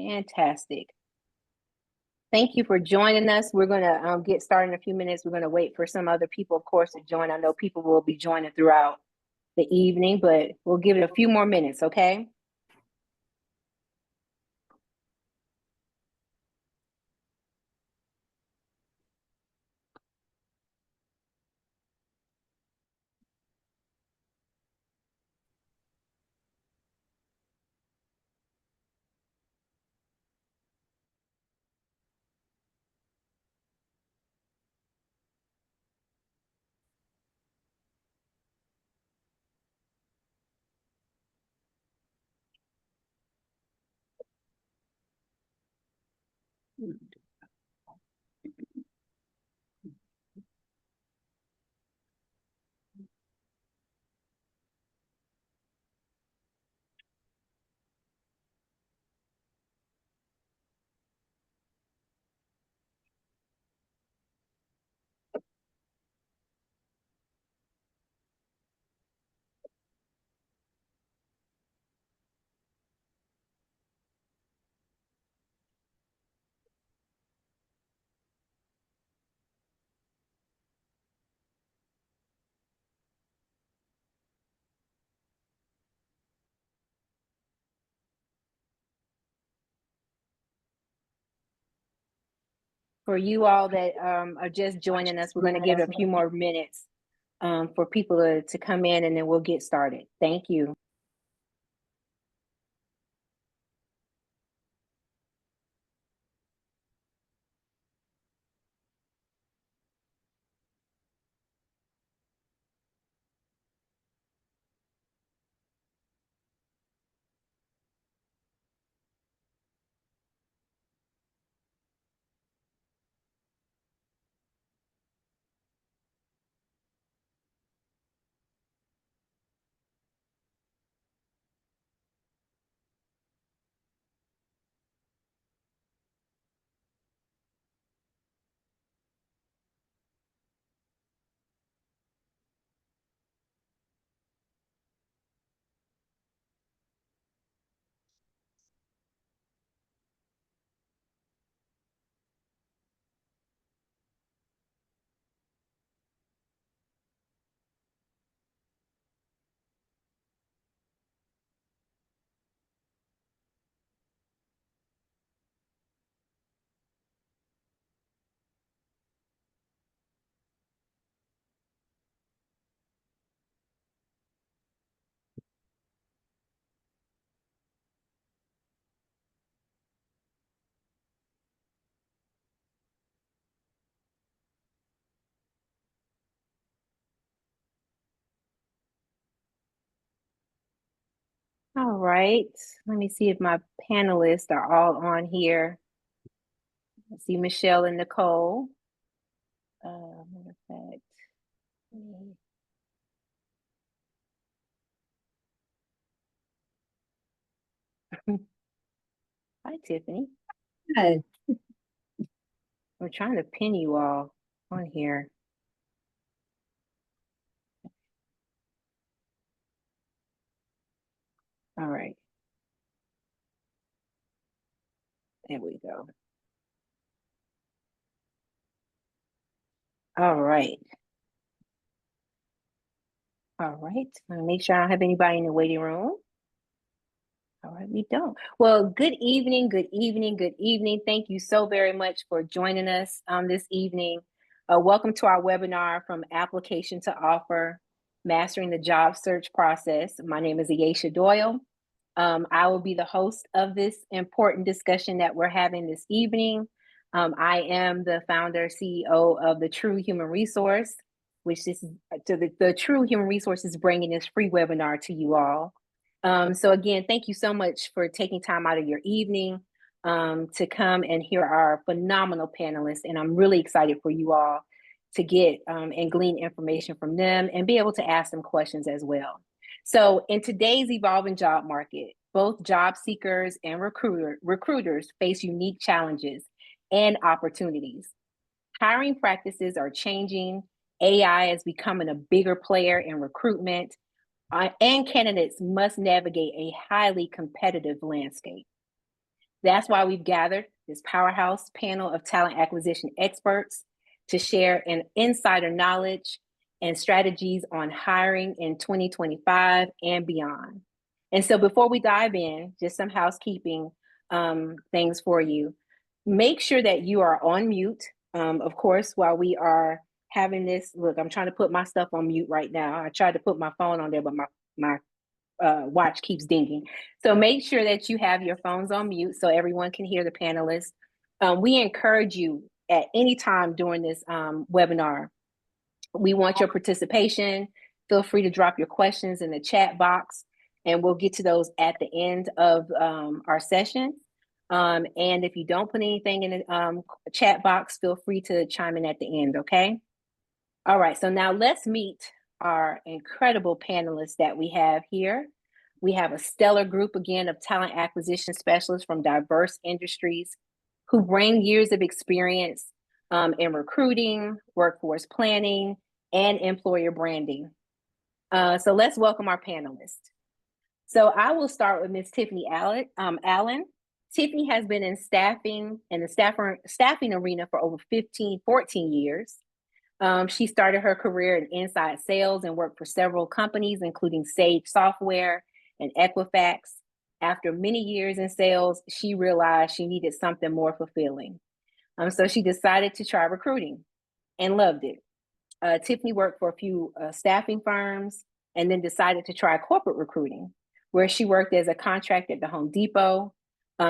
Fantastic. Thank you for joining us. We're going to get started in a few minutes. We're going to wait for some other people, of course, to join. I know people will be joining throughout the evening, but we'll give it a few more minutes, okay? For you all that are just joining us, we're going to give it a few more minutes for people to come in, and then we'll get started. Thank you. All right. Let me see if my panelists are all on here. I see Michelle and Nicole. Matter of fact, hi, Tiffany. Hi. We're trying to pin you all on here. All right. There we go. All right. All right. Let me make sure I don't have anybody in the waiting room. All right, we don't. Well, good evening, good evening, good evening. Thank you so very much for joining us this evening. Welcome to our webinar, From Application to Offer, Mastering the Job Search Process. My name is Ayesha Doyle. I will be the host of this important discussion that we're having this evening. I am the founder, CEO of the True Human Resource, which this is the True Human Resource is bringing this free webinar to you all. So again, thank you so much for taking time out of your evening to come and hear our phenomenal panelists. And I'm really excited for you all to get and glean information from them and be able to ask them questions as well. So in today's evolving job market, both job seekers and recruiters face unique challenges and opportunities. Hiring practices are changing. AI is becoming a bigger player in recruitment, and candidates must navigate a highly competitive landscape. That's why we've gathered this powerhouse panel of talent acquisition experts to share an insider knowledge and strategies on hiring in 2025 and beyond. And so before we dive in, just some housekeeping things for you. Make sure that you are on mute. Of course, while we are having this, look, I'm trying to put my stuff on mute right now. I tried to put my phone on there, but my watch keeps dinging. So make sure that you have your phones on mute so everyone can hear the panelists. We encourage you at any time during this webinar. We want your participation. Feel free to drop your questions in the chat box, and we'll get to those at the end of our session. And if you don't put anything in the chat box, feel free to chime in at the end, okay? All right, so now let's meet our incredible panelists that we have here. We have a stellar group again of talent acquisition specialists from diverse industries who bring years of experience in recruiting, workforce planning, and employer branding. So let's welcome our panelists. So I will start with Ms. Tiffany Allen. Tiffany has been in the staffing arena for over 14 years. She started her career in inside sales and worked for several companies, including Sage Software and Equifax. After many years in sales, she realized she needed something more fulfilling. So she decided to try recruiting and loved it. Tiffany worked for a few staffing firms and then decided to try corporate recruiting, where she worked as a contractor at the Home Depot.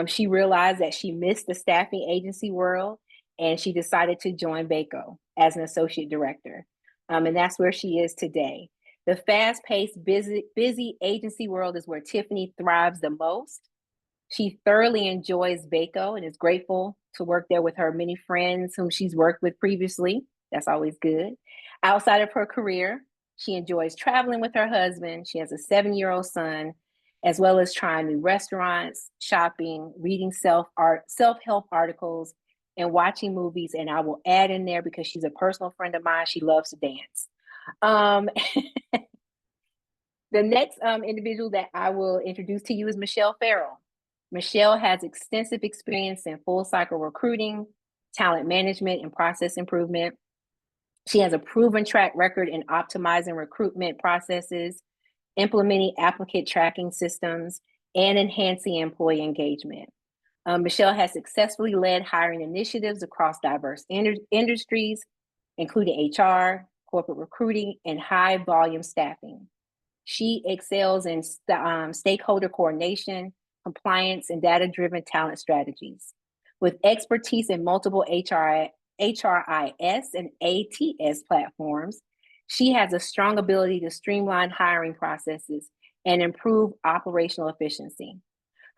She realized that she missed the staffing agency world, and she decided to join Vaco as an associate director. And that's where she is today. The fast-paced, busy agency world is where Tiffany thrives the most. She thoroughly enjoys Vaco and is grateful to work there with her many friends whom she's worked with previously. That's always good. Outside of her career, she enjoys traveling with her husband. She has a 7-year-old son, as well as trying new restaurants, shopping, reading self-help articles, and watching movies. And I will add in there, because she's a personal friend of mine, she loves to dance. The next individual that I will introduce to you is Michelle Farrell. Michelle has extensive experience in full cycle recruiting, talent management, and process improvement. She has a proven track record in optimizing recruitment processes, implementing applicant tracking systems, and enhancing employee engagement. Michelle has successfully led hiring initiatives across diverse industries, including HR, corporate recruiting, and high volume staffing. She excels in stakeholder coordination, compliance, and data-driven talent strategies. With expertise in multiple HRIS and ATS platforms, she has a strong ability to streamline hiring processes and improve operational efficiency.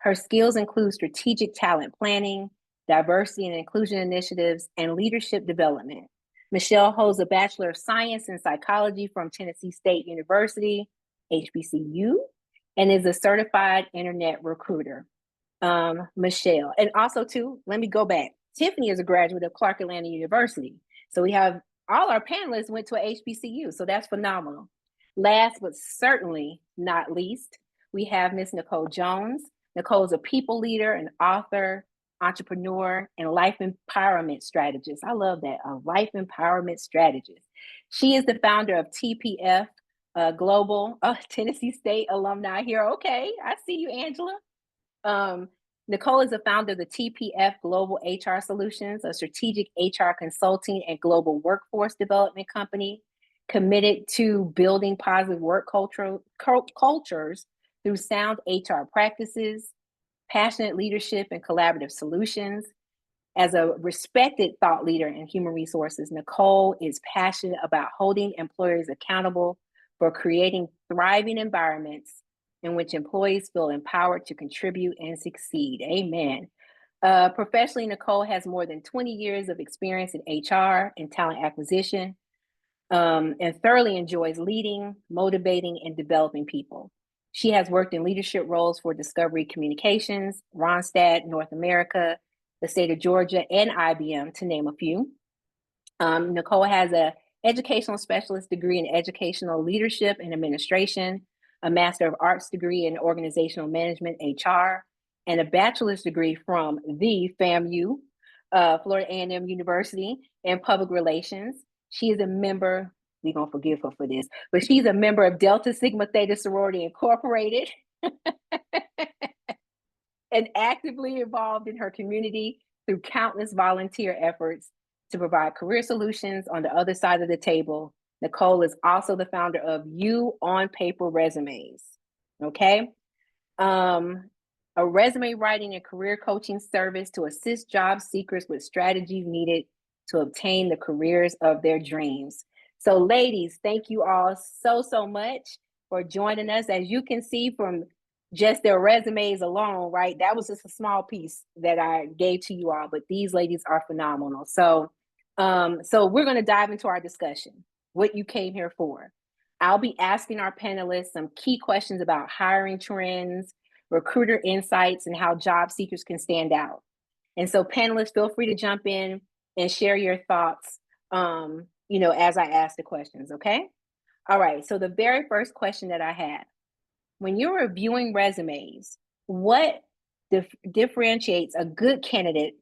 Her skills include strategic talent planning, diversity and inclusion initiatives, and leadership development. Michelle holds a Bachelor of Science in Psychology from Tennessee State University, HBCU, and is a certified internet recruiter. Michelle, and also too, let me go back. Tiffany is a graduate of Clark Atlanta University. So we have all our panelists went to a HBCU, so that's phenomenal. Last but certainly not least, we have Ms. Nicole Jones. Nicole is a people leader, an author, entrepreneur, and life empowerment strategist. I love that, a life empowerment strategist. She is the founder of TPF Global, Tennessee State alumni here. Okay, I see you, Angela. Nicole is the founder of the TPF Global HR Solutions, a strategic HR consulting and global workforce development company committed to building positive work cultures through sound HR practices, passionate leadership, and collaborative solutions. As a respected thought leader in human resources, Nicole is passionate about holding employers accountable for creating thriving environments in which employees feel empowered to contribute and succeed. Amen. Professionally, Nicole has more than 20 years of experience in HR and talent acquisition, and thoroughly enjoys leading, motivating, and developing people. She has worked in leadership roles for Discovery Communications, Randstad North America, the state of Georgia, and IBM, to name a few. Nicole has an educational specialist degree in educational leadership and administration, a Master of Arts degree in organizational management, HR, and a bachelor's degree from the FAMU, Florida A&M University, in public relations. She is a member, we're going to forgive her for this, but she's a member of Delta Sigma Theta Sorority Incorporated and actively involved in her community through countless volunteer efforts to provide career solutions on the other side of the table. Nicole is also the founder of You on Paper Resumes. Okay. A resume writing and career coaching service to assist job seekers with strategies needed to obtain the careers of their dreams. So, ladies, thank you all so much for joining us. As you can see from just their resumes alone, right? That was just a small piece that I gave to you all, but these ladies are phenomenal. So we're going to dive into our discussion, what you came here for. I'll be asking our panelists some key questions about hiring trends, recruiter insights, and how job seekers can stand out. And so panelists, feel free to jump in and share your thoughts, as I ask the questions, okay? All right, so the very first question that I had, when you're reviewing resumes, what differentiates a good candidate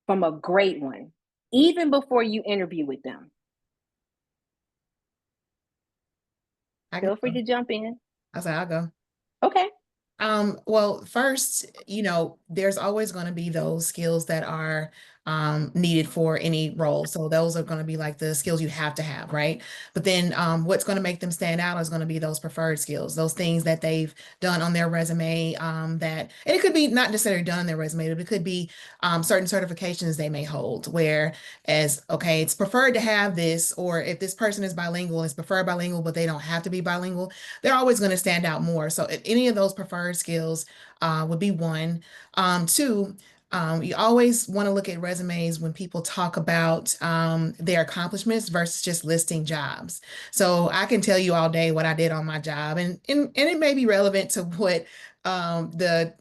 from a great one, even before you interview with them? Feel free to jump in. I'll go. Okay. Well, first, there's always going to be those skills that are needed for any role. So those are going to be like the skills you have to have, right? But then what's going to make them stand out is going to be those preferred skills, those things that they've done on their resume, and it could be not necessarily done on their resume, but it could be certain certifications they may hold, okay, it's preferred to have this, or if this person is bilingual, it's preferred bilingual, but they don't have to be bilingual. They're always going to stand out more. So if any of those preferred skills would be one. Two, you always want to look at resumes when people talk about their accomplishments versus just listing jobs. So I can tell you all day what I did on my job, and it may be relevant to what the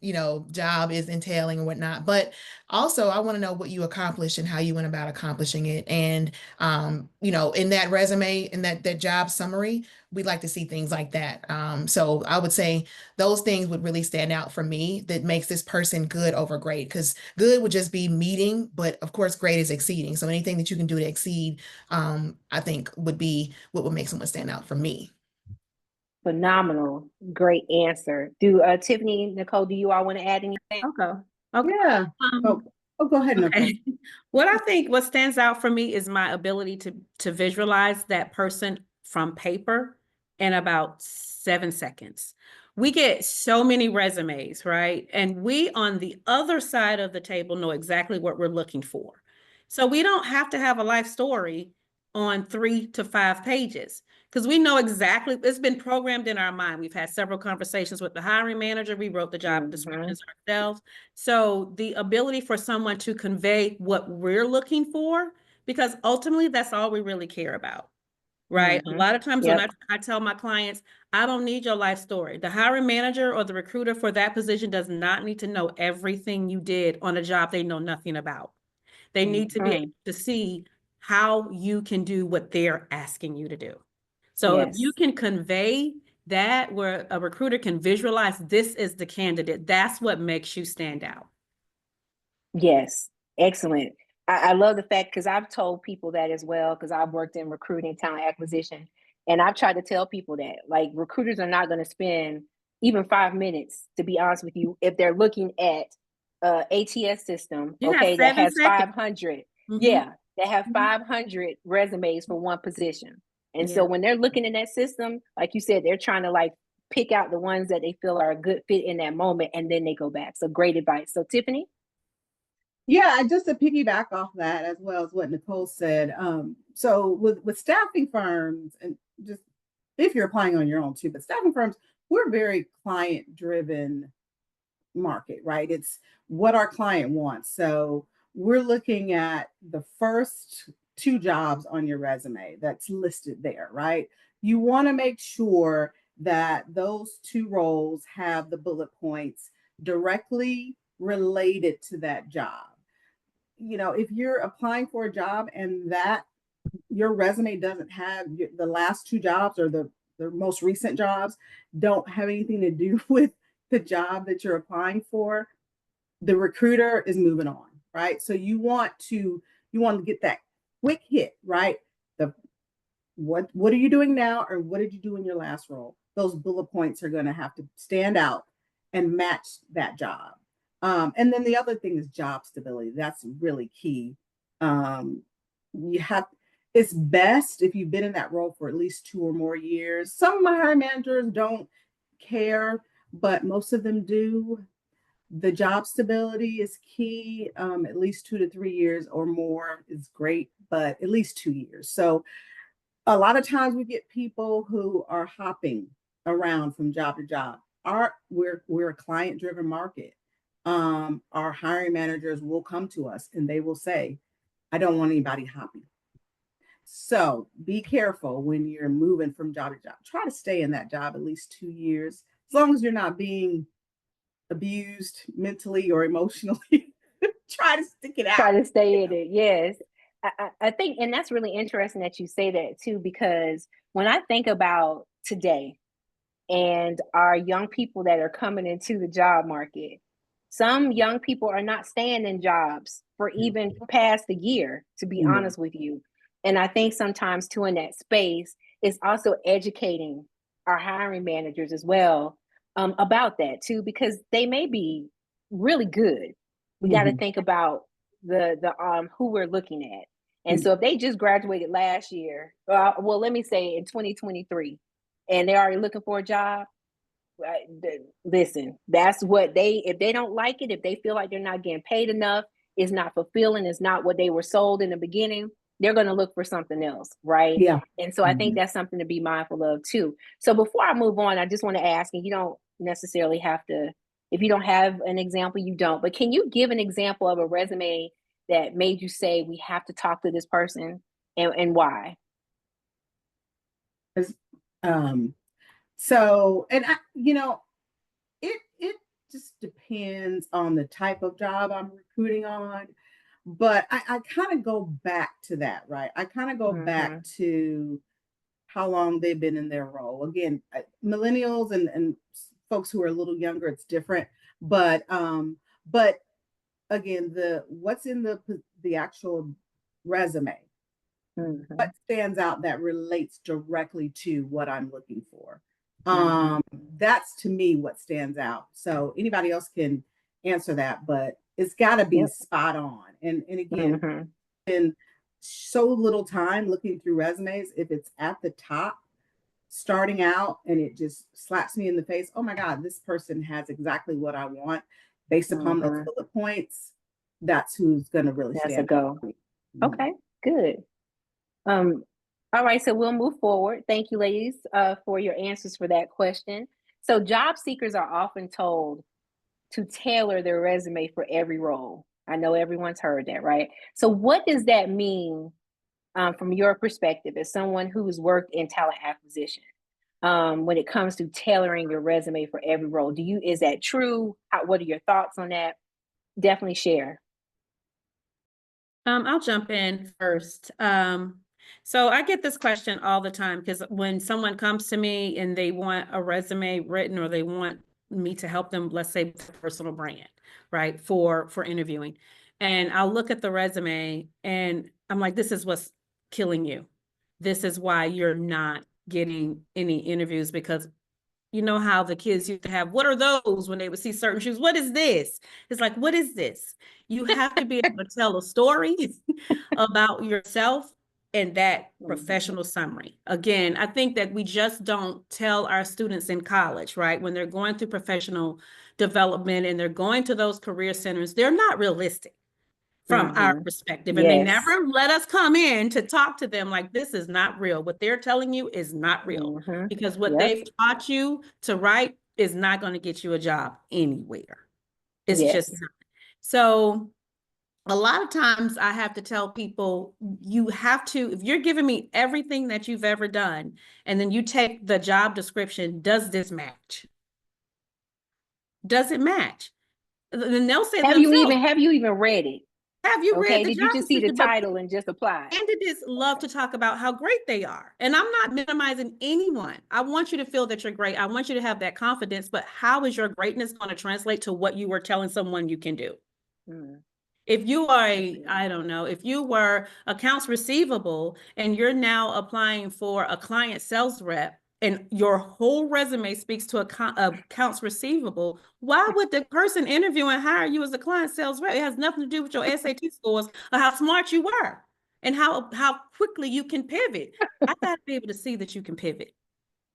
job is entailing and whatnot, but also I want to know what you accomplished and how you went about accomplishing it. And in that resume, in that job summary, we'd like to see things like that. So I would say those things would really stand out for me that makes this person good over great, because good would just be meeting, but of course great is exceeding. So anything that you can do to exceed, I think would be what would make someone stand out for me. Phenomenal. Great answer. Tiffany, Nicole, do you all want to add anything? Okay. Yeah. Go ahead, Nicole. Okay. What stands out for me is my ability to visualize that person from paper in about 7 seconds. We get so many resumes, right? And we on the other side of the table know exactly what we're looking for. So we don't have to have a life story on 3 to 5 pages, because we know exactly, it's been programmed in our mind. We've had several conversations with the hiring manager. We wrote the job descriptions ourselves. So the ability for someone to convey what we're looking for, because ultimately that's all we really care about, right? A lot of times when I tell my clients, I don't need your life story. The hiring manager or the recruiter for that position does not need to know everything you did on a job they know nothing about. They need to be able to see how you can do what they're asking you to do. So if you can convey that, where a recruiter can visualize this is the candidate, that's what makes you stand out. Yes, excellent. I love the fact, because I've told people that as well, because I've worked in recruiting, talent acquisition, and I've tried to tell people that, like, recruiters are not going to spend even 5 minutes, to be honest with you, if they're looking at ATS system, that has 500. They have 500 resumes for one position. And so when they're looking in that system, like you said, they're trying to like pick out the ones that they feel are a good fit in that moment, and then they go back. So great advice. So Tiffany? Yeah, just to piggyback off that, as well as what Nicole said. So with staffing firms, and just if you're applying on your own too, but staffing firms, we're very client-driven market, right? It's what our client wants. So we're looking at the first 2 jobs on your resume that's listed there, right? You want to make sure that those 2 roles have the bullet points directly related to that job. If you're applying for a job and that your resume doesn't have the last 2 jobs, or the most recent jobs don't have anything to do with the job that you're applying for, the recruiter is moving on, right? So you want to get that quick hit, right? The what are you doing now, or what did you do in your last role? Those bullet points are going to have to stand out and match that job. And then the other thing is job stability. That's really key. You have It's best if you've been in that role for at least 2 or more years. Some of my hiring managers don't care, but most of them do. The job stability is key. At least 2 to 3 years or more is great, but at least 2 years. So a lot of times we get people who are hopping around from job to job. We're a client-driven market. Our hiring managers will come to us and they will say, I don't want anybody hopping. So be careful when you're moving from job to job. Try to stay in that job at least 2 years, as long as you're not being abused mentally or emotionally. Try to stick it out. Try to stay in it. Yes. I think, and that's really interesting that you say that too, because when I think about today and our young people that are coming into the job market, some young people are not staying in jobs for even past a year, to be honest with you. And I think sometimes too, in that space, is also educating our hiring managers as well about that too, because they may be really good. We got to think about the who we're looking at. And so if they just graduated last year, well, let me say in 2023, and they're already looking for a job, listen, that's what if they don't like it, if they feel like they're not getting paid enough, it's not fulfilling, it's not what they were sold in the beginning, they're going to look for something else, right? Yeah. And so I think that's something to be mindful of too. So before I move on, I just want to ask, and you don't necessarily have to, if you don't have an example, you don't, but can you give an example of a resume that made you say, we have to talk to this person, and why? So, and it just depends on the type of job I'm recruiting on, but I kind of go back to that, right? I kind of go back to how long they've been in their role. Again, millennials and folks who are a little younger, it's different, but again, what's in the actual resume, what stands out that relates directly to what I'm looking for. That's to me what stands out. So anybody else can answer that, but it's got to be spot on. And again, in so little time looking through resumes, if it's at the top starting out and it just slaps me in the face, oh my God, this person has exactly what I want based upon those bullet points, that's who's going to really stand a go. Okay, good. All right, so we'll move forward. Thank you, ladies, for your answers for that question. So job seekers are often told to tailor their resume for every role. I know everyone's heard that, right? So what does that mean from your perspective as someone who's worked in talent acquisition when it comes to tailoring your resume for every role? Is that true? What are your thoughts on that? Definitely share. I'll jump in first. So I get this question all the time because when someone comes to me and they want a resume written or they want me to help them, let's say personal brand, right, for interviewing, and I'll look at the resume and I'm like, this is what's killing you. This is why you're not getting any interviews, because you know how the kids used to have, what are those, when they would see certain shoes? What is this? It's like, what is this? You have to be able to tell a story about yourself and that professional summary. Again, I think that we just don't tell our students in college, right, when they're going through professional development and they're going to those career centers, they're not realistic from our perspective. And they never let us come in to talk to them like, this is not real. What they're telling you is not real, because what they've taught you to write is not going to get you a job anywhere. It's just not. So a lot of times I have to tell people, you have to, if you're giving me everything that you've ever done, and then you take the job description, does this match? Does it match? Then they'll say, have you even read it? Have you Okay, read the did you job just see the description? But title and just apply? candidates love to talk about how great they are. And I'm not minimizing anyone. I want you to feel that you're great. I want you to have that confidence, but how is your greatness going to translate to what you were telling someone you can do? Mm, If you are I don't know, if you were accounts receivable and you're now applying for a client sales rep and your whole resume speaks to accounts receivable, why would the person interviewing hire you as a client sales rep? It has nothing to do with your SAT scores or how smart you were and how quickly you can pivot. I got to be able to see that you can pivot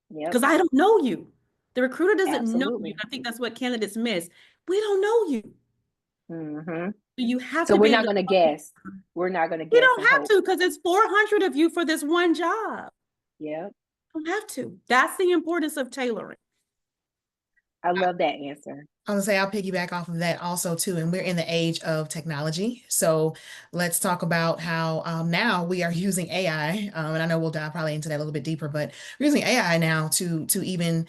yep, because I don't know you. The recruiter doesn't know you. absolutely. I think that's what candidates miss. We don't know you. Hmm. You have So to we're be not able to. going to guess. We're not going to You guess don't and have hope. to because it's 400 of you for this one job. Yep, You don't have to. That's the importance of tailoring. I love that answer. I'm gonna say I'll piggyback off of that also too, and we're in the age of technology. So let's talk about how now we are using AI, and I know we'll dive probably into that a little bit deeper, but we're using AI now to even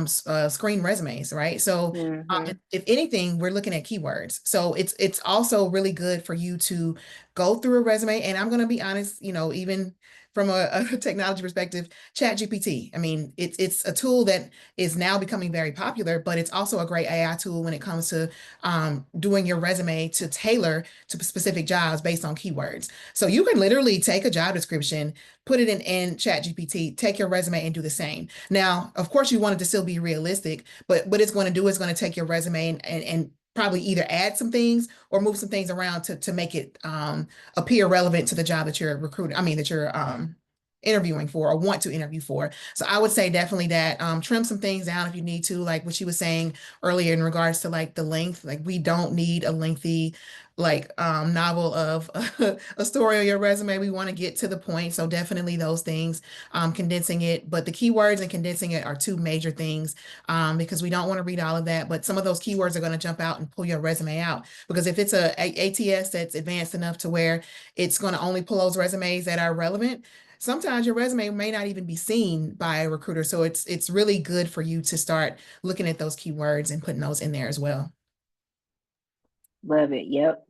screen resumes, right? So Hmm. if anything, we're looking at keywords. So it's also really good for you to go through a resume. And I'm gonna be honest, even from a technology perspective, ChatGPT. I mean, it's a tool that is now becoming very popular, but it's also a great AI tool when it comes to doing your resume to tailor to specific jobs based on keywords. So you can literally take a job description, put it in ChatGPT, take your resume and do the same. Now, of course, you want it to still be realistic, but what it's going to do is going to take your resume and probably either add some things or move some things around to make it appear relevant to the job that you're recruiting, that you're interviewing for or want to interview for. So I would say definitely that trim some things down if you need to, like what she was saying earlier in regards to like the length. Like we don't need a lengthy novel of a story on your resume. We want to get to the point. So definitely those things, condensing it. But the keywords and condensing it are two major things because we don't want to read all of that. But some of those keywords are going to jump out and pull your resume out. Because if it's a ATS that's advanced enough to where it's going to only pull those resumes that are relevant, sometimes your resume may not even be seen by a recruiter. So it's really good for you to start looking at those keywords and putting those in there as well. Love it. Yep.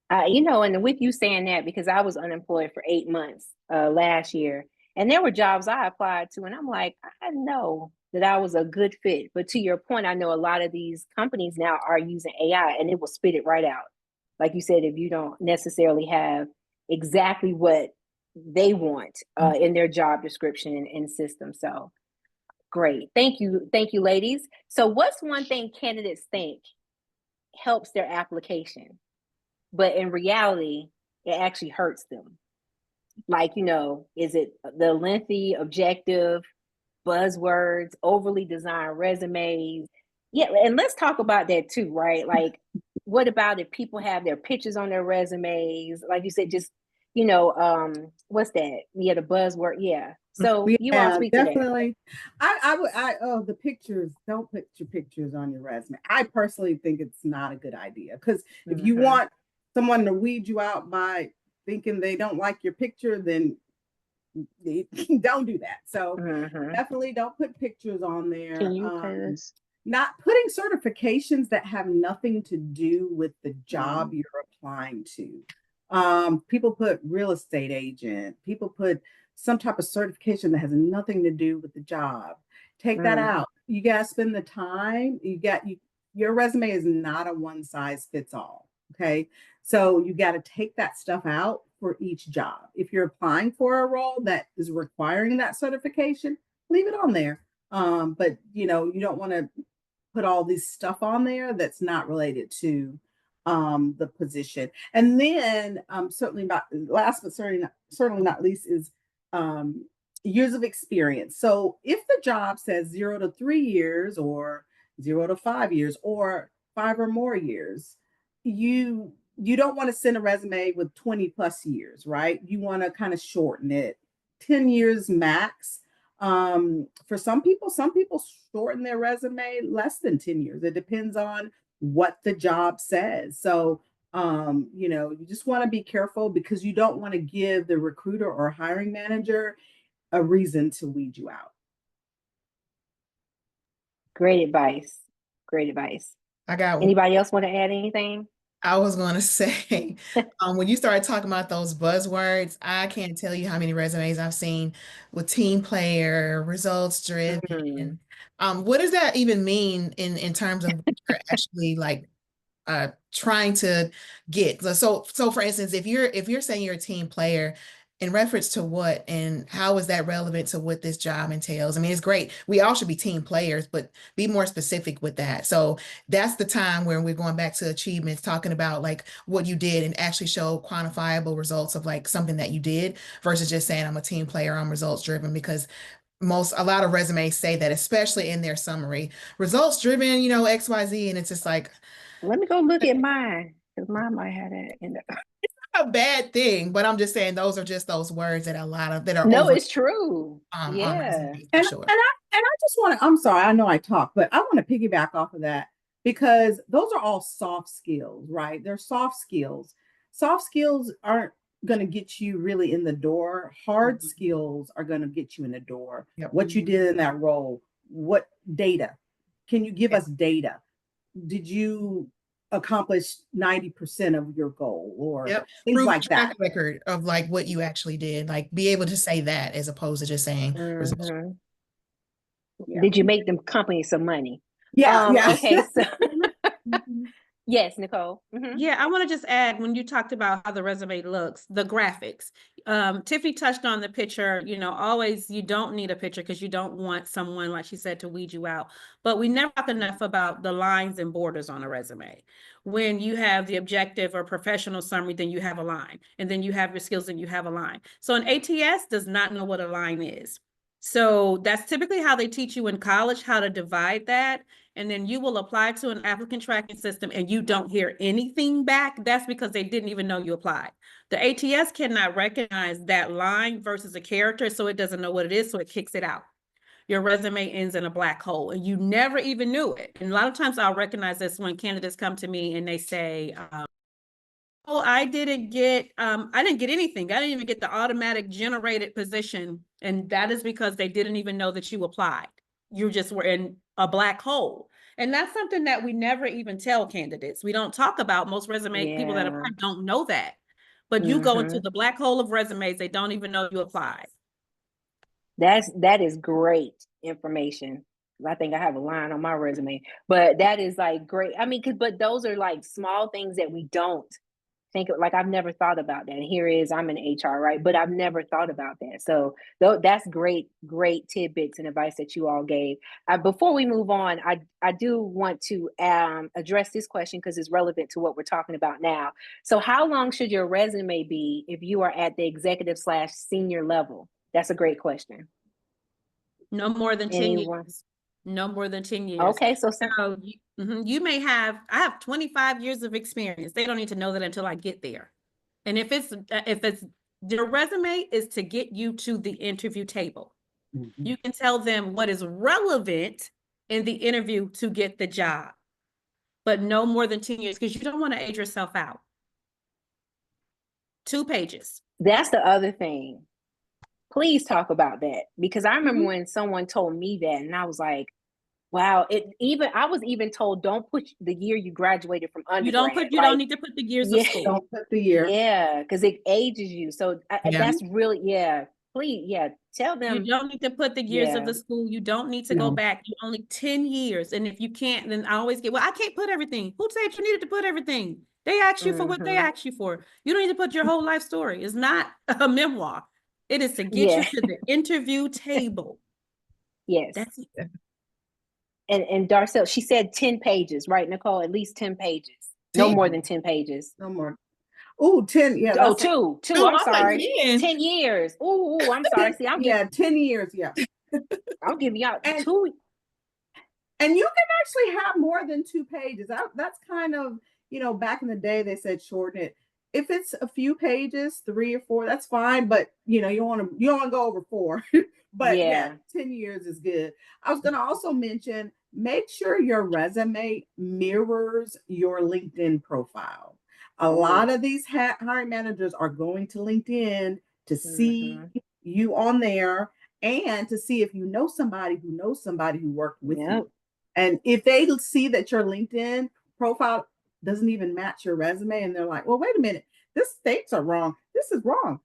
And with you saying that, because I was unemployed for 8 months last year, and there were jobs I applied to, and I'm like, I know that I was a good fit. But to your point, I know a lot of these companies now are using AI, and it will spit it right out. Like you said, if you don't necessarily have exactly what they want in their job description and system. So great. Thank you, ladies. So what's one thing candidates think helps their application, but in reality, it actually hurts them? Like, is it the lengthy, objective buzzwords, overly designed resumes? Yeah, and let's talk about that too, right? Like, what about if people have their pictures on their resumes? Like you said, just, what's that? Yeah, the buzzword. Yeah. So you all Yeah, speak to that. definitely. The pictures, don't put your pictures on your resume. I personally think it's not a good idea because if you Mhm. want someone to weed you out by thinking they don't like your picture, then don't do that. So Mhm. definitely don't put pictures on Can there. you play this? Not putting certifications that have nothing to do with the job Mm. you're applying to. People put real estate agent, people put some type of certification that has nothing to do with the job. Take that Mm. out. You got to spend the time. Your resume is not a one size fits all. Okay. So you got to take that stuff out for each job. If you're applying for a role that is requiring that certification, leave it on there. But you don't want to put all this stuff on there that's not related to the position. And then certainly not last, but certainly not least is years of experience. So if the job says 0 to 3 years or 0 to 5 years or 5 or more years, you don't want to send a resume with 20 plus years, right? You want to kind of shorten it, 10 years max. For some people shorten their resume less than 10 years. It depends on what the job says. So you just want to be careful because you don't want to give the recruiter or hiring manager a reason to weed you out. Great advice. Great advice. I got Anybody else want to add anything? I was going to say, when you started talking about those buzzwords, I can't tell you how many resumes I've seen with team player, results Mm. driven. What does that even mean in terms of what you're actually like trying to get? So for instance, if you're saying you're a team player, in reference to what and how is that relevant to what this job entails? I mean, it's great. We all should be team players, but be more specific with that. So that's the time when we're going back to achievements, talking about like what you did and actually show quantifiable results of like something that you did versus just saying I'm a team player, I'm results driven, because a lot of resumes say that, especially in their summary, results driven, XYZ, and it's just like Let me go look at mine because mine might have that in there. a bad thing, but I'm just saying those are just those words that that are No, over it's true. on Yeah. resumes for sure. And I just want to, I'm sorry, I know I talk, but I want to piggyback off of that because those are all soft skills, right? They're soft skills. Soft skills aren't going to get you really in the door. Hard Mhm. skills are going to get you in the door. Yep. What you did in that role, what data? Can you give us data? Did you accomplish 90% of your goal or Yep. things Prove like track that? record of like what you actually did. Like be able to say that as opposed to just saying results. Mhm. Yeah. Did you make them company some money? Yeah. Yeah. Okay, so Mhm. yes, Nicole. Mhm. Yeah, I want to just add when you talked about how the resume looks, the graphics. Tiffany touched on the picture, always you don't need a picture because you don't want someone, like she said, to weed you out. But we never talk enough about the lines and borders on a resume. When you have the objective or professional summary, then you have a line. And then you have your skills and you have a line. So an ATS does not know what a line is. So that's typically how they teach you in college, how to divide that. And then you will apply to an applicant tracking system and you don't hear anything back. That's because they didn't even know you applied. The ATS cannot recognize that line versus a character, so it doesn't know what it is, so it kicks it out. Your resume ends in a black hole and you never even knew it. And a lot of times I'll recognize this when candidates come to me and they say, oh, I didn't get anything. I didn't even get the automatic generated position. And that is because they didn't even know that you applied. You just were in a black hole. And that's something that we never even tell candidates. We don't talk about. Most resume people that Yeah. apply don't know that. But you go into Mhm. the black hole of resumes, they don't even know you applied. That is great information. I think I have a line on my resume, but that is like great. I mean, but those are like small things that we don't think of. Like I've never thought about that. And here is I'm in HR, right? But I've never thought about that. So that's great tidbits and advice that you all gave. Before we move on, I do want to address this question because it's relevant to what we're talking about now. So, how long should your resume be if you are at the executive/senior level? That's a great question. No more than 10 Anyone? years. No more than 10 years. Okay, so So you may I have 25 years of experience. They don't need to know that until I get there. And if it's your resume is to get you to the interview table. Mhm. You can tell them what is relevant in the interview to get the job, but no more than 10 years because you don't want to age yourself out. 2 pages. that's the other thing. Please talk about that because I remember Mhm. when someone told me that, and I was like, wow. I was even told don't put the year you graduated from You undergrad. don't need to put the years of Yeah, school. Don't put the year. yeah, because it ages you. So Yeah. that's really, yeah. Please, yeah, tell You them. don't need to put the years of Yeah. the school. You don't need to go No. back. You only 10 years. And if you can't, then I always get, well, I can't put everything. Who said you needed to put everything? They asked you for what they Mhm. asked you for. You don't need to put your whole life story. It's not a memoir. It is to get you Yeah. to the interview table. Yes. That's it. And Darcel, she said 10 pages, right, Nicole? At least 10 pages. No 10? more than 10 pages. No more. Oh, 10. Yeah, Oh, that's two. Two, I'm I'm like, sorry. man. 10 years. Ooh, I'm sorry. See, yeah, 10 years. Yeah. I'm giving y'all And 2. and you can actually have more than 2 pages. That's kind of, back in the day they said shorten it. If it's a few pages, 3 or 4, that's fine. But you don't want to go over 4. But yeah, Yeah. 10 years is good. I was gonna also mention, make sure your resume mirrors your LinkedIn profile. A lot of these hiring managers are going to LinkedIn to see Mhm. you on there and to see if you know somebody who knows somebody who worked with Yep. you. And if they see that your LinkedIn profile doesn't even match your resume, and they're like, well, wait a minute, this dates are wrong. This is wrong.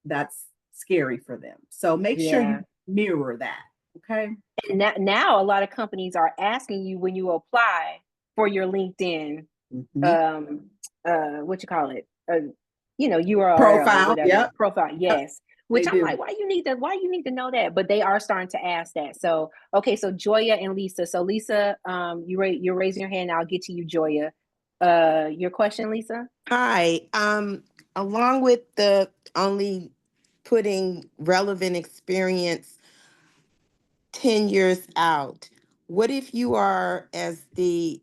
That's scary for them. So make sure Yeah. you mirror that. Okay. And now a lot of companies are asking you when you apply for your LinkedIn, Mhm. what you call it, URL or Profile. whatever Yep. profile. Yes, They which I'm do. like, why you need to know that? But they are starting to ask that. So okay, so Joya and Lisa. So Lisa, you're raising your hand. I'll get to you, Joya. Your question, Lisa. Hi. Along with the only putting relevant experience 10 years out, what if you are, as the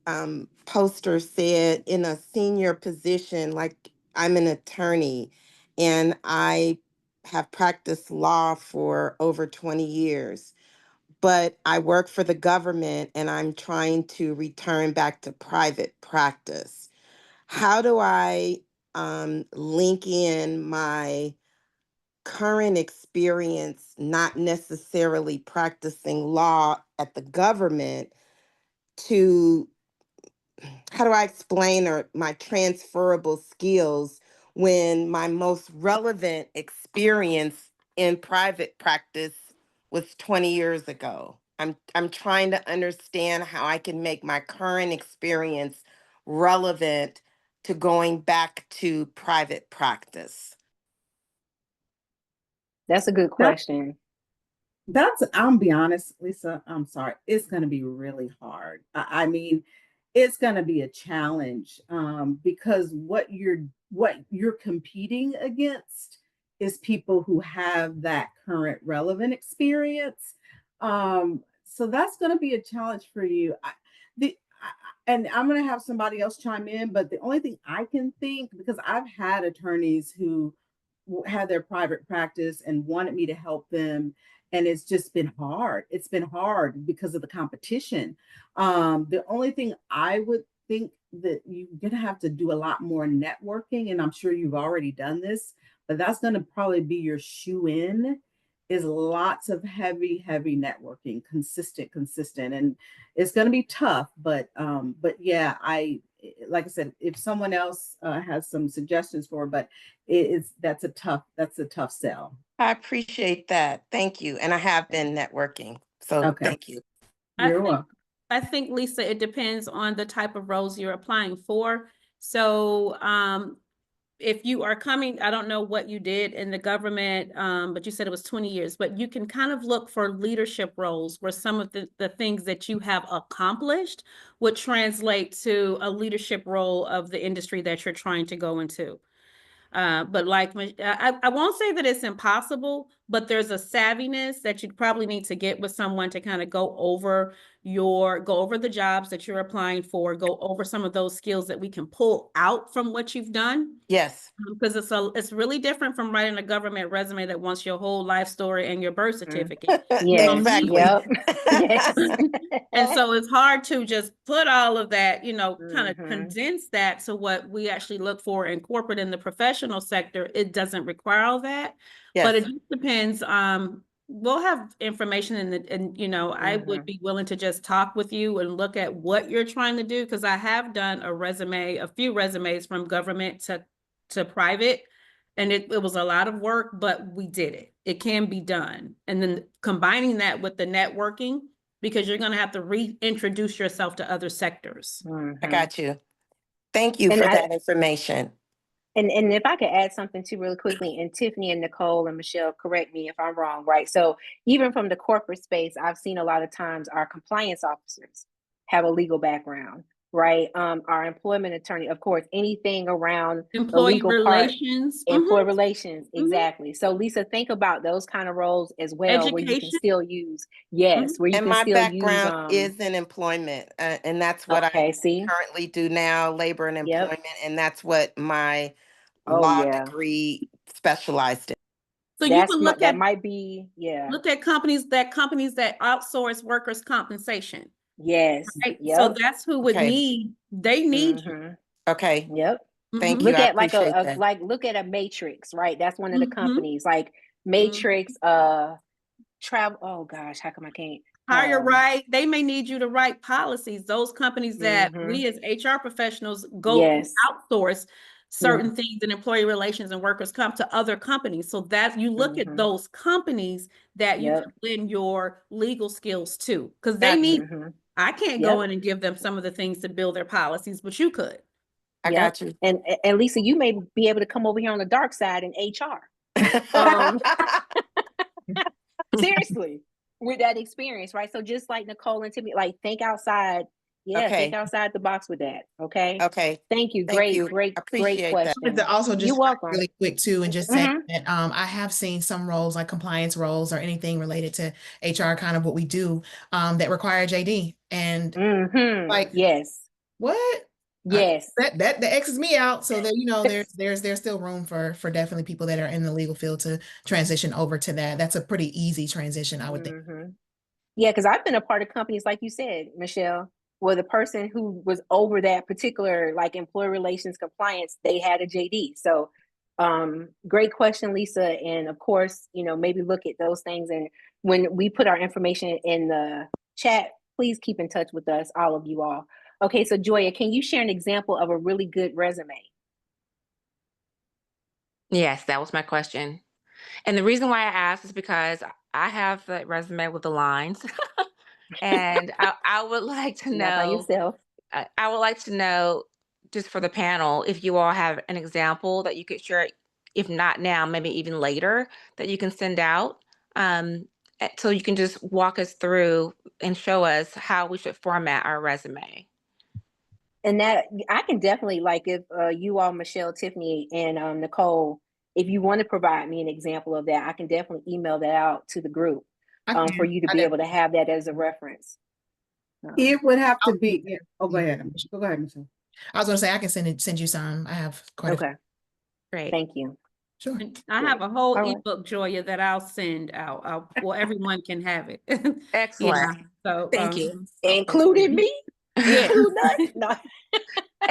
poster said, in a senior position, like I'm an attorney and I have practiced law for over 20 years, but I work for the government and I'm trying to return back to private practice? How do I link in my current experience, not necessarily practicing law at the government, to how do I explain or my transferable skills when my most relevant experience in private practice was 20 years ago? I'm trying to understand how I can make my current experience relevant to going back to private practice. That's a good question. I'll be honest, Lisa, I'm sorry. It's going to be really hard. I mean, it's going to be a challenge because what you're competing against is people who have that current relevant experience. So that's going to be a challenge for you. And I'm going to have somebody else chime in, but the only thing I can think, because I've had attorneys who had their private practice and wanted me to help them, and it's just been hard. It's been hard because of the competition. The only thing I would think that you're gonna have to do a lot more networking, and I'm sure you've already done this, but that's gonna probably be your shoe in, is lots of heavy networking, consistent, and it's gonna be tough, but yeah, like I said, if someone else has some suggestions for, but that's a tough sell. I appreciate that. Thank you. And I have been networking. So Okay, thank you. I you're think welcome. I think, Lisa, it depends on the type of roles you're applying for. So, if you are coming, I don't know what you did in the government, but you said it was 20 years, but you can kind of look for leadership roles where some of the things that you have accomplished would translate to a leadership role of the industry that you're trying to go into. But I won't say that it's impossible, but there's a savviness that you probably need to get with someone to kind of go over the jobs that you're applying for, go over some of those skills that we can pull out from what you've done. Yes. Because it's really different from writing a government resume that wants your whole life story and your birth certificate. Yes. Exactly. Yep. Yes. And so it's hard to just put all of that, kind of Mhm. condense that to what we actually look for in corporate and the professional sector. It doesn't require all that, but it Yes. just depends. We'll have information I would be willing to just talk with you and look at what you're trying to do, because I have done a few resumes from government to private. And it was a lot of work, but we did it. It can be done. And then combining that with the networking, because you're going to have to reintroduce yourself to other sectors. I Mhm. got you. Thank you And for I, that information. and if I could add something too really quickly, and Tiffany and Nicole and Michelle, correct me if I'm wrong, right? So even from the corporate space, I've seen a lot of times our compliance officers have a legal background, right? Our employment attorney, of course, anything around the Employee legal part, relations, employee relations, Mhm. exactly. So Lisa, think about those kind of roles as well, where you can Education. still use, yes, where you And can my still use, background is in employment, and that's what I okay, see, currently do now, labor and yep, employment, and that's what my oh law yeah, degree specialized in. So you can that might be, yeah, look at companies that outsource workers' compensation, yes, right? So yep. that's who would Okay. they need you. Mm-hmm. Okay. Yep. Thank Mhm. you. Look I at like appreciate that. look at a Matrix, right? That's one of the Mhm. companies, like Mhm. Matrix, travel. Oh gosh, how come I can't? hire right. They may need you to write policies. Those companies that Mhm. we as HR professionals go Yes. outsource certain things in employee relations and workers comp to other companies. So that you look at Mhm. those companies that you Yep. can lend your legal skills to, because they need, Mhm. I can't go in and give them some of the things to build their policies, but you could. I Yep. got you. And Lisa, you may be able to come over here on the dark side in HR. Um, seriously, with that experience, right? So just like Nicole and Timmy, like think outside. Yeah, think Okay. outside the box with that. Okay. Okay. Thank you. Thank Great, you. great, great Appreciate that. question. To also You're just welcome. really quick too, and just say Mhm. that I have seen some roles like compliance roles or anything related to HR, kind of what we do, that require JD. And Mhm. like, Yes. what? Yes. That X's me out. So that, there's still room for definitely people that are in the legal field to transition over to that. That's a pretty easy transition, I would think. Mhm. Yeah, because I've been a part of companies, like you said, Michelle, where the person who was over that particular like employee relations compliance, they had a JD. So great question, Lisa. And of course, maybe look at those things. And when we put our information in the chat, please keep in touch with us, all of you all. Okay, so Joya, can you share an example of a really good resume? Yes, that was my question. And the reason why I asked is because I have the resume with the lines. And I would like to Not by know, yourself. I would like to know, just for the panel, if you all have an example that you could share, if not now, maybe even later, that you can send out. So you can just walk us through and show us how we should format our resume. And that I can definitely, like, if you all, Michelle, Tiffany, and Nicole, if you want to provide me an example of that, I can definitely email that out to the group for you to be able to have that as a reference. It would have to be, yeah. Oh, go ahead. Go ahead, Michelle. I was gonna say I can send you some. I have quite a few. Okay, Great. thank you. Sure. And I have a whole All right. ebook, Joya, that I'll send out. Well, everyone can have it. Excellent. Yeah. So Thank you. Including me? Yeah. Include us? No.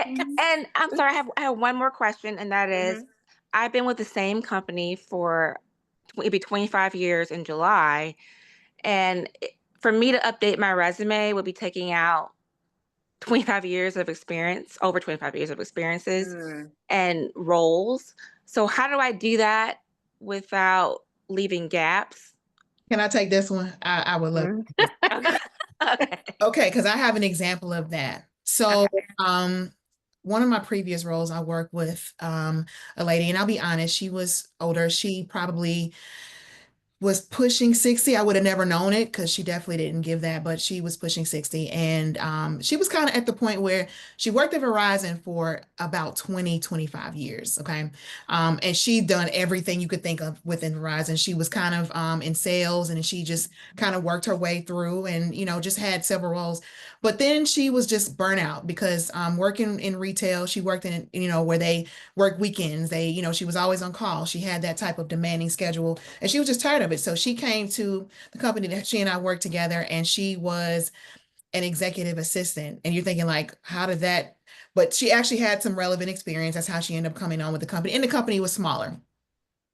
And I'm sorry, I have one more question, and that is, Mhm. I've been with the same company for it'll be 25 years in July, and for me to update my resume would be taking out 25 years of experience, over 25 years of experiences Mm. and roles. So how do I do that without leaving gaps? Can I take this one? I would love. Mhm. Okay. Okay. Okay, because I have an example of that. So, one of my previous roles, I worked with a lady, and I'll be honest, she was older. She probably was pushing 60. I would have never known it because she definitely didn't give that, but she was pushing 60. And she was kind of at the point where she worked at Verizon for about 20, 25 years. Okay. And she'd done everything you could think of within Verizon. She was kind of in sales, and she just kind of worked her way through and, just had several roles. But then she was just burnout because working in retail, she worked in, where they work weekends. She was always on call. She had that type of demanding schedule, and she was just tired of it. So she came to the company that she and I worked together, and she was an executive assistant. And you're thinking like, how did that? But she actually had some relevant experience. That's how she ended up coming on with the company. And the company was smaller.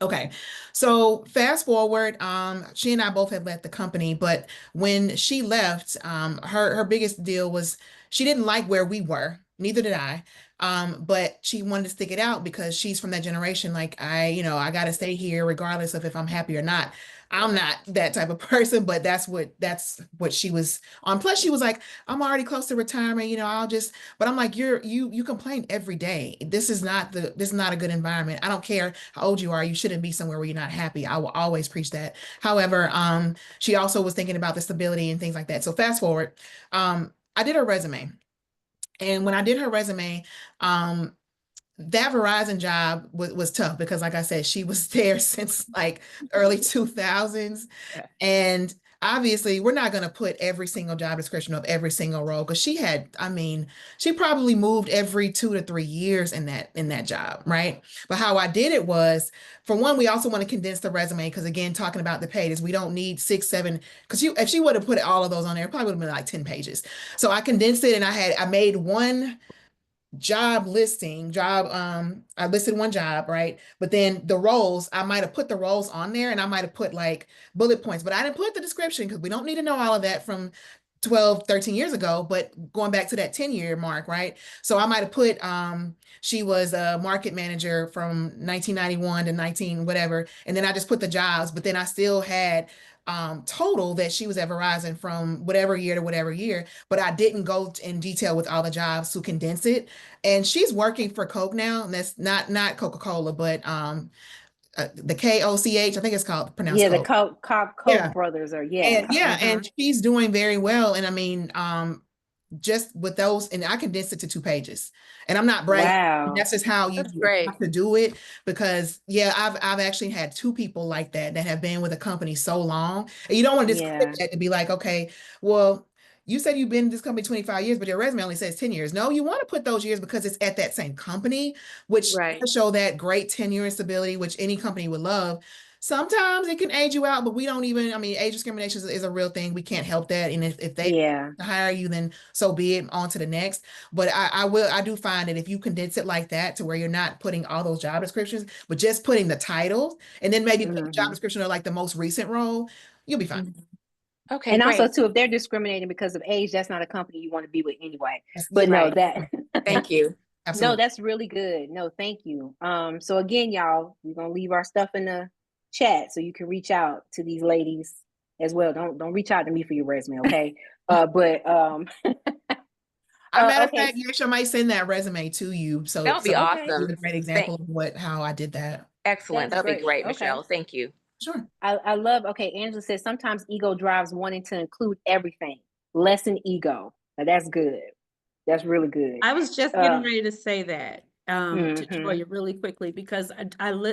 Okay. So fast forward, she and I both had left the company, but when she left, her biggest deal was she didn't like where we were. Neither did I. But she wanted to stick it out because she's from that generation. Like I got to stay here regardless of if I'm happy or not. I'm not that type of person, but that's what she was on. Plus, she was like, I'm already close to retirement. But I'm like, you complain every day. This is not a good environment. I don't care how old you are. You shouldn't be somewhere where you're not happy. I will always preach that. However, she also was thinking about the stability and things like that. So fast forward, I did her resume. And when I did her resume, that Verizon job was tough because, like I said, she was there since like early 2000s. Yeah. And obviously, we're not going to put every single job description of every single role because she probably moved every 2 to 3 years in that job, right? But how I did it was, for one, we also want to condense the resume because, again, talking about the pages, we don't need 6, 7, because if she would have put all of those on there, it probably would have been like 10 pages. So I condensed it, and I made one job listing, I listed one job, right? But then the roles, I might have put the roles on there and I might have put like bullet points, but I didn't put the description because we don't need to know all of that from 12, 13 years ago, but going back to that 10-year mark, right? So I might have put she was a market manager from 1991 to 19 whatever, and then I just put the jobs, but then I still had total that she was at Verizon from whatever year to whatever year, but I didn't go in detail with all the jobs to condense it. And she's working for Coke now, and that's not Coca-Cola, but the Koch, I think it's called pronounced Yeah, the Coke. Koch Yeah. brothers are, And yeah. yeah, Mhm. and she's doing very well. And I mean, just with those, and I condensed it to 2 pages. And I'm not bragging. Wow. That's just how you That's great. have to do it. Because yeah, I've actually had 2 people like that have been with a company so long. And you don't want to discredit Yeah. that to be like, okay, well, you said you've been in this company 25 years, but your resume only says 10 years. No, you want to put those years because it's at that same company, which Right. does show that great tenure and stability, which any company would love. Sometimes it can age you out, but we don't even, I mean, age discrimination is a real thing. We can't help that. And if they Yeah. hire you, then so be it, on to the next. But I do find that if you condense it like that to where you're not putting all those job descriptions, but just putting the titles and then maybe put the job Mhm. description of like the most recent role, you'll be fine. Mhm. Okay, And also great. too, if they're discriminating because of age, that's not a company you want to be with anyway. That's- But You're no, right. that Thank you. no, Absolutely. that's really good. No, thank you. So again, y'all, we're gonna leave our stuff in the chat so you can reach out to these ladies as well. Don't reach out to me for your resume, okay? But Matter of okay. fact, yes, I might send that resume to you. So That would be so Okay. this is awesome. a great example of how I did that. Excellent. That's That'd be great. great, Okay. Michelle. Thank you. Sure. I love, okay, Angela says sometimes ego drives wanting to include everything. Lessen ego. Now, that's good. That's really good. I was just getting ready to say that to Mhm. Joya really quickly because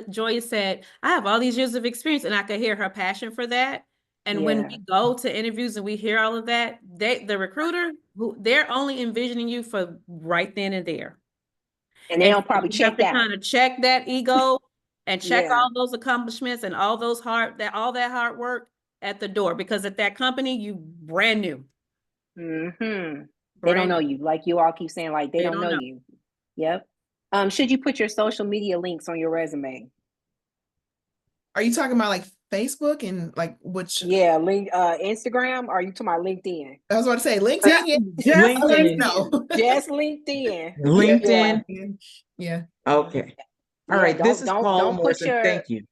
Joya said, I have all these years of experience, and I could hear her passion for that. And when Yeah. we go to interviews and we hear all of that, the recruiter, they're only envisioning you for right then and there. And they don't so probably you have check to out. kind of check that ego and check Yeah. all those accomplishments and all that hard work at the door, because at that company, you brand new. Mm-hmm. They Brand don't know new. you. Like you all keep saying, like they don't know you. Yep. Should you put your social media links on your resume? Are you talking about like Facebook and like which? Yeah, link Instagram, or are you talking about LinkedIn? I was about to say LinkedIn. Yeah. Just LinkedIn. No. Just LinkedIn. LinkedIn. Yeah. Okay. All Yeah, right. This is Paul don't put Morrison. your Thank you.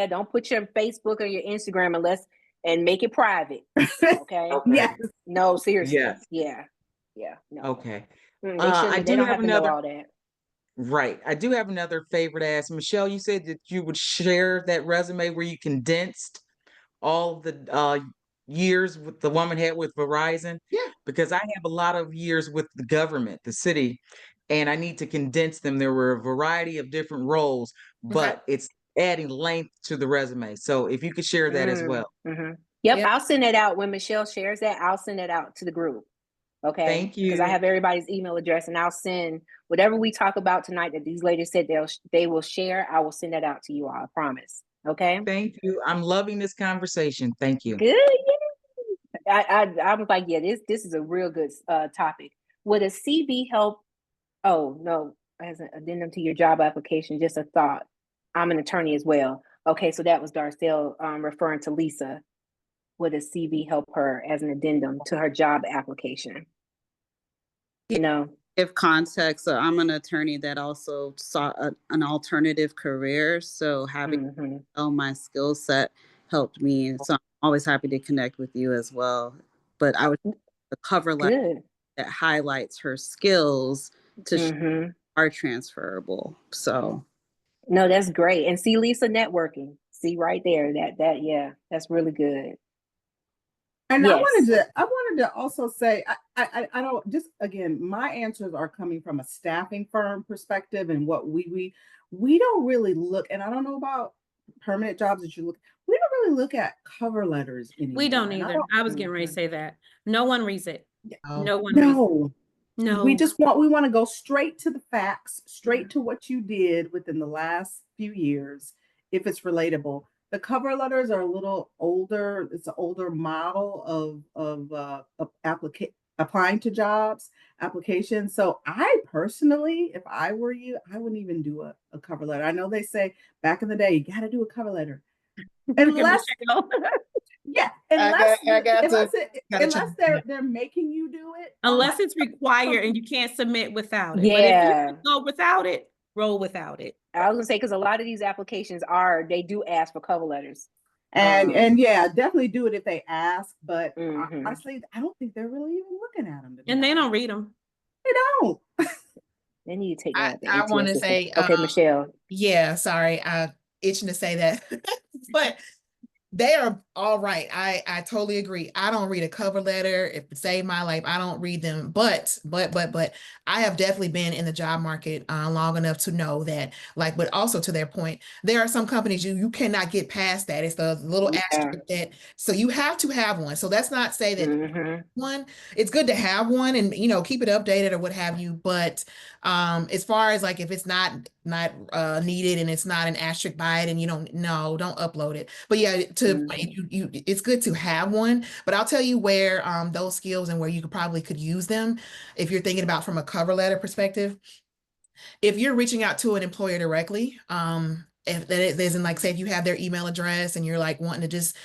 don't put your Facebook or your Instagram and make it private. Okay. Okay. yes. No, seriously. Yes. Yeah. Yeah. No. Okay. They I shouldn't. They do don't have have to know another. all that. Right. I do have another favorite ask. Michelle, you said that you would share that resume where you condensed all the years with the woman had with Verizon. Yeah. Because I have a lot of years with the government, the city, and I need to condense them. There were a variety of different roles, but it's adding length to the resume. So if you could share that as well. Mm-hmm. Yep. Yep. I'll send it out when Michelle shares that. I'll send it out to the group. Okay. Thank Because I you. have everybody's email address, and I'll send whatever we talk about tonight that these ladies said they will share. I will send that out to you all. I promise. Okay. Thank you. I'm loving this conversation. Thank you. Good. Yeah. I was like, yeah, this is a real good topic. Would a CV help? Oh no, as an addendum to your job application, just a thought. I'm an attorney as well. Okay, so that was Darcel referring to Lisa. Would a CV help her as an addendum to her job application? You know, Give context, so I'm an attorney that also sought an alternative career. So having all my skill set helped me. So I'm always happy to connect with you as well. But I would the cover letter good. that highlights her skills to show are transferable. So No, that's great. And see, Lisa, networking. See right there, yeah, that's really good. And Yes. I wanted to also say, I don't, just again, my answers are coming from a staffing firm perspective, and what we don't really look, and I don't know about permanent jobs that you look, we don't really look at cover letters anymore. We don't And either. I was getting ready to say that. No one reads it. Oh. No one reads it. No, No. we want to go straight to the facts, straight to what you did within the last few years, if it's relatable. The cover letters are a little older. It's an older model of applying to jobs, applications. So I personally, if I were you, I wouldn't even do a cover letter. I know they say back in the day, you got to do a cover letter. Unless, yeah, unless they're making you do it. Unless it's required and you can't submit without it. Yeah. But if you can go without it, roll without it. I was gonna say, because a lot of these applications they do ask for cover letters. And yeah, definitely do it if they ask. But honestly, I don't think they're really even looking at them. And they don't read them. They don't. They need to take I want to say, okay, Michelle. Yeah, sorry, itching to say that, but they are all right. I totally agree. I don't read a cover letter. If it saved my life, I don't read them. But I have definitely been in the job market long enough to know that, like, but also to their point, there are some companies you cannot get past that. It's the little asterisk that, so you have to have one. So that's not say that one, it's good to have one and, you know, keep it updated or what have you. But as far as like, if it's not needed and it's not an asterisk by it and you don't upload it. But yeah, it's good to have one, but I'll tell you where those skills and where you could use them if you're thinking about from a cover letter perspective. If you're reaching out to an employer directly, if that isn't, like, say if you have their email address and you're like wanting to just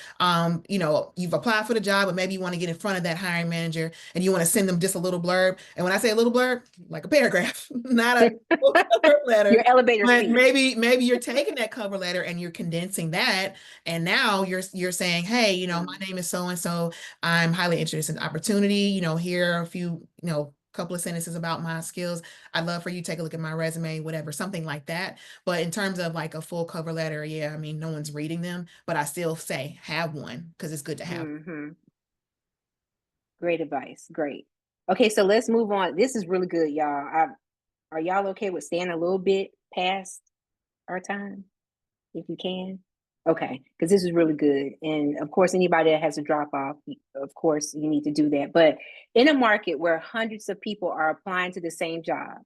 you know, you've applied for the job, but maybe you want to get in front of that hiring manager and you want to send them just a little blurb. And when I say a little blurb, like a paragraph, not a cover letter. Your elevator speech. Maybe you're taking that cover letter and you're condensing that, and now you're saying, hey, you know, my name is so and so, I'm highly interested in the opportunity, you know, here are a few, you know, couple of sentences about my skills. I'd love for you to take a look at my resume, whatever, something like that. But in terms of like a full cover letter, yeah, I mean, no one's reading them, but I still say have one because it's good to have. Great advice. Great. Okay, so let's move on. This is really good, y'all. Are y'all okay with staying a little bit past our time, if you can? Okay, because this is really good. And of course, anybody that has a drop off, of course, you need to do that. But in a market where hundreds of people are applying to the same job,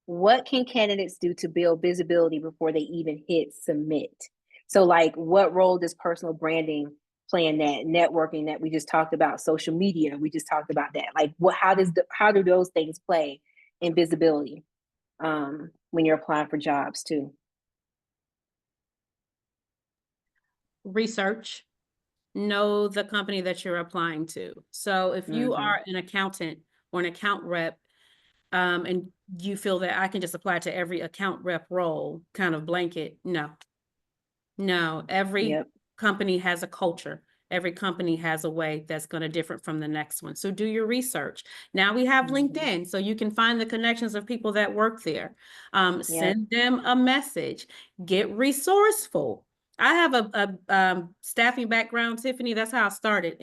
what can candidates do to build visibility before they even hit submit? So like, what role does personal branding play in that? Networking that we just talked about, social media, we just talked about that. Like, how do those things play in visibility when you're applying for jobs too? Research, know the company that you're applying to. So if you are an accountant or an account rep, and you feel that I can just apply to every account rep role, kind of blanket, no, every company has a culture. Every company has a way that's going to differ from the next one. So do your research. Now we have LinkedIn, so you can find the connections of people that work there. Send them a message, get resourceful. I have a staffing background, Tiffany. That's how I started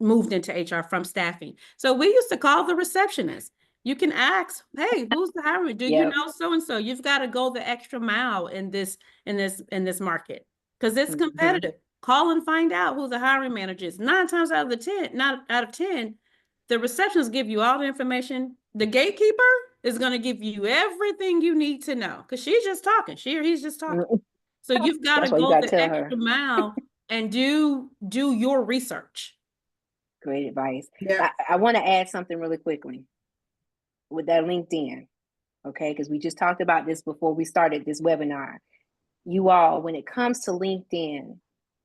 moved into HR from staffing. So we used to call the receptionist. You can ask, hey, who's the hiring? Do you know so-and-so? You've got to go the extra mile in this market because it's competitive. Call and find out who the hiring manager is. 9 times out of 10, the receptionist give you all the information. The gatekeeper is going to give you everything you need to know because she's just talking. He's just talking. So you've got to go the extra mile and do your research. Great advice. Yeah. I want to add something really quickly with that LinkedIn, okay? Because we just talked about this before we started this webinar. You all, when it comes to LinkedIn,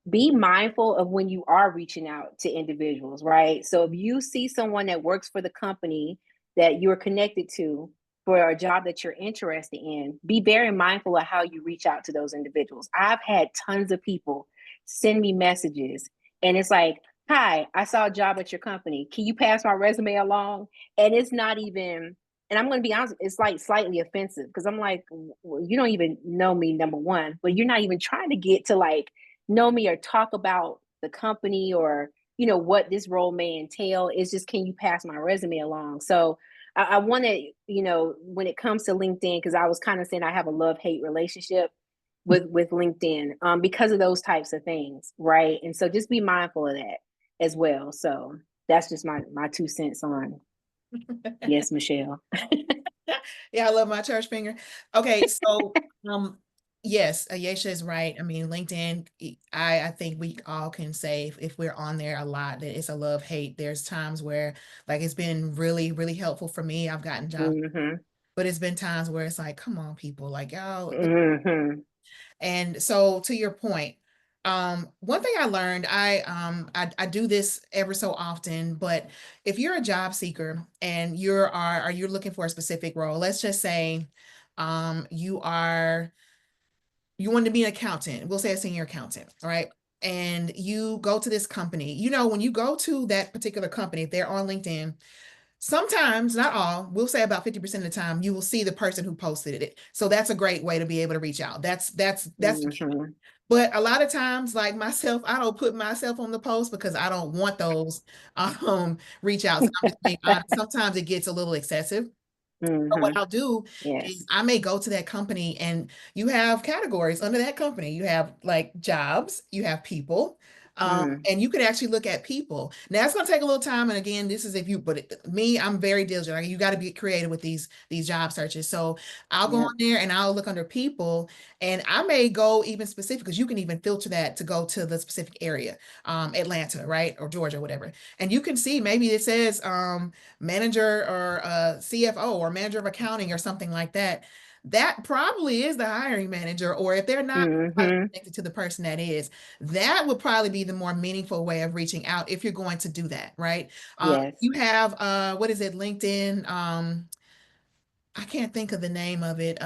be mindful of when you are reaching out to individuals, right? So if you see someone that works for the company that you're connected to for a job that you're interested in, be very mindful of how you reach out to those individuals. I've had tons of people send me messages and it's like, hi, I saw a job at your company. Can you pass my resume along? And it's not even, and I'm going to be honest, it's like slightly offensive because I'm like, well, you don't even know me, number one, but you're not even trying to get to like know me or talk about the company or, you know, what this role may entail. It's just, can you pass my resume along? So I want to, you know, when it comes to LinkedIn, because I was kind of saying I have a love-hate relationship with LinkedIn because of those types of things, right? And so just be mindful of that as well. So that's just my 2 cents on. Yes, Michelle. Yeah, I love my church finger. Okay, so Yes, Ayesha is right. I mean, LinkedIn, I think we all can say if we're on there a lot, that it's a love-hate. There's times where like it's been really, really helpful for me. I've gotten jobs, Mm-hmm. but it's been times where it's like, come on, people, like y'all. Mm-hmm. And so to your point, one thing I learned, I do this ever so often, but if you're a job seeker and you're looking for a specific role, let's just say you want to be an accountant, we'll say a senior accountant, all right? And you go to this company, when you go to that particular company, if they're on LinkedIn, sometimes, not all, we'll say about 50% of the time, you will see the person who posted it. So that's a great way to be able to reach out. That's the key. Mm-hmm. But a lot of times, like myself, I don't put myself on the post because I don't want those reach outs. I'm just being honest. Sometimes it gets a little excessive. So what Mm-hmm. I'll do Yes. is I may go to that company and you have categories under that company. You have like jobs, you have people, and you can actually look at people. Now it's going to take a little time. And again, this is me, I'm very diligent. Like, you got to be creative with these job searches. So I'll go Yep. on there and I'll look under people, and I may go even specific because you can even filter that to go to the specific area, Atlanta, right? Or Georgia, whatever. And you can see maybe it says, manager or CFO or manager of accounting or something like that. That probably is the hiring manager, or if they're not Mm-hmm. connected to the person that is, that would probably be the more meaningful way of reaching out if you're going to do that, right? Yes. You have what is it, LinkedIn? I can't think of the name of it.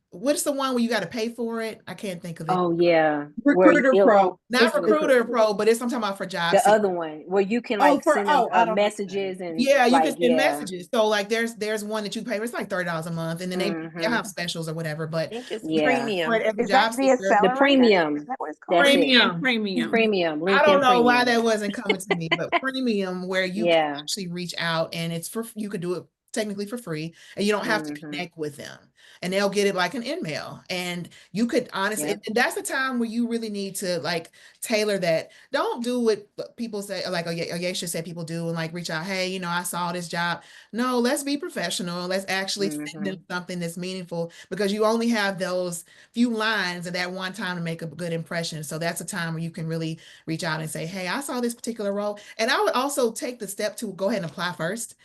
What's the one where you got to pay for it? I can't think of it. Oh yeah. Recruiter Pro. Not it's Recruiter Pro, but it's I'm talking about for job the seekers. other one where you can like send them I don't know. messages and Yeah, you can like, send messages. So like there's one that you pay, it's like $30 a month, and then they'll Mm-hmm. have specials or whatever. I But think it's Yeah. premium. as a Is job that the seeker, The accelerator? premium. Is that what it's called? That's it. Premium. Premium. I don't LinkedIn know why Premium. that wasn't coming to me, but premium, where you can Yeah. actually reach out, and you could do it technically for free, and you don't have to Mm-hmm. connect with them, and they'll get it like an email. And you could honestly, Yep. and that's the time where you really need to like tailor that. Don't do what people say, like Ayesha said people do, and like reach out, hey, I saw this job. No, let's be professional. Let's actually send them Mm-hmm. something that's meaningful, because you only have those few lines at that one time to make a good impression. So that's a time where you can really reach out and say, hey, I saw this particular role. And I would also take the step to go ahead and apply first.